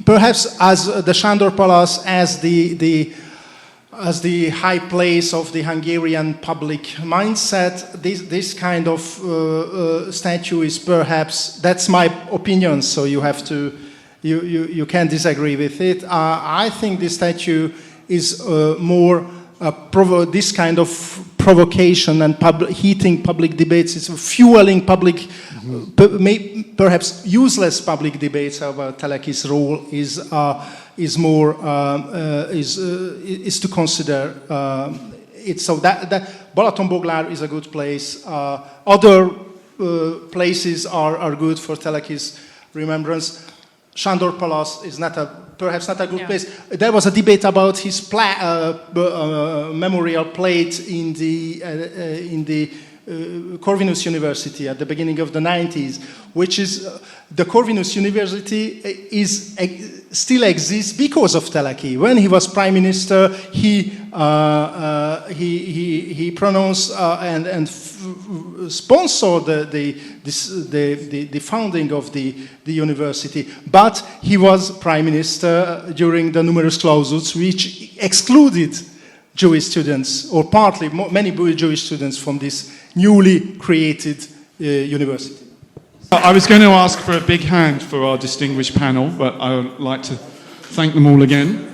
perhaps as the Sándor Palace, as the high place of the Hungarian public mindset, this kind of statue is perhaps, that's my opinion, so you you can't disagree with it. I think this statue is more this kind of provocation and heating public debates. It's fueling public, perhaps useless public debates about Teleki's role is to consider it. So that Balatonboglár is a good place. Other places are good for Teleki's remembrance. Sándor Palace is perhaps not a good place. There was a debate about his memorial plate in the Corvinus University at the beginning of the 90s, which is the Corvinus University still exists because of Teleki. When he was prime minister, he pronounced and sponsored the founding of the university. But he was prime minister during the numerus clausus, which excluded Jewish students, or partly many Jewish students, from this newly created university. I was going to ask for a big hand for our distinguished panel, but I would like to thank them all again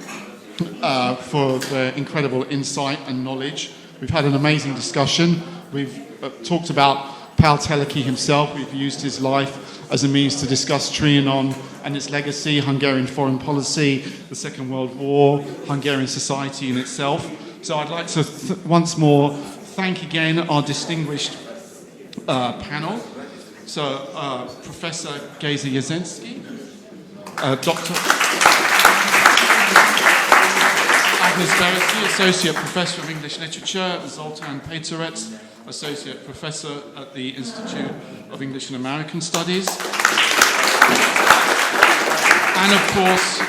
for their incredible insight and knowledge We've had an amazing discussion. We've talked about Pál Teleki himself. We've used his life as a means to discuss Trianon and its legacy, Hungarian foreign policy, the Second World War, Hungarian society in itself. So I'd like to once more thank again our distinguished panel. So Professor Geza Jasinski, Dr. Agnes Beresi, Associate Professor of English Literature, Zoltán Péterec, Associate Professor at the Institute of English and American Studies, and of course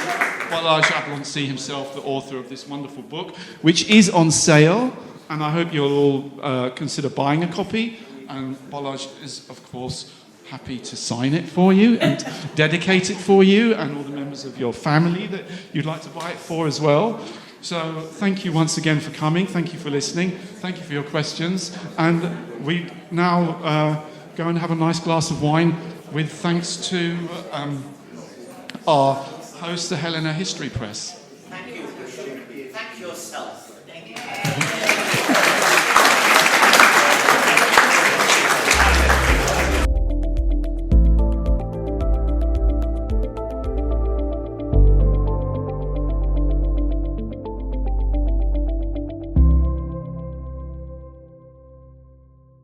Balázs Ablonczy himself, the author of this wonderful book, which is on sale, and I hope you'll all consider buying a copy. And Balázs is, of course, happy to sign it for you and dedicate it for you and all the members of your family that you'd like to buy it for as well. So thank you once again for coming. Thank you for listening. Thank you for your questions. And we now go and have a nice glass of wine with thanks to our host, the Helena History Press.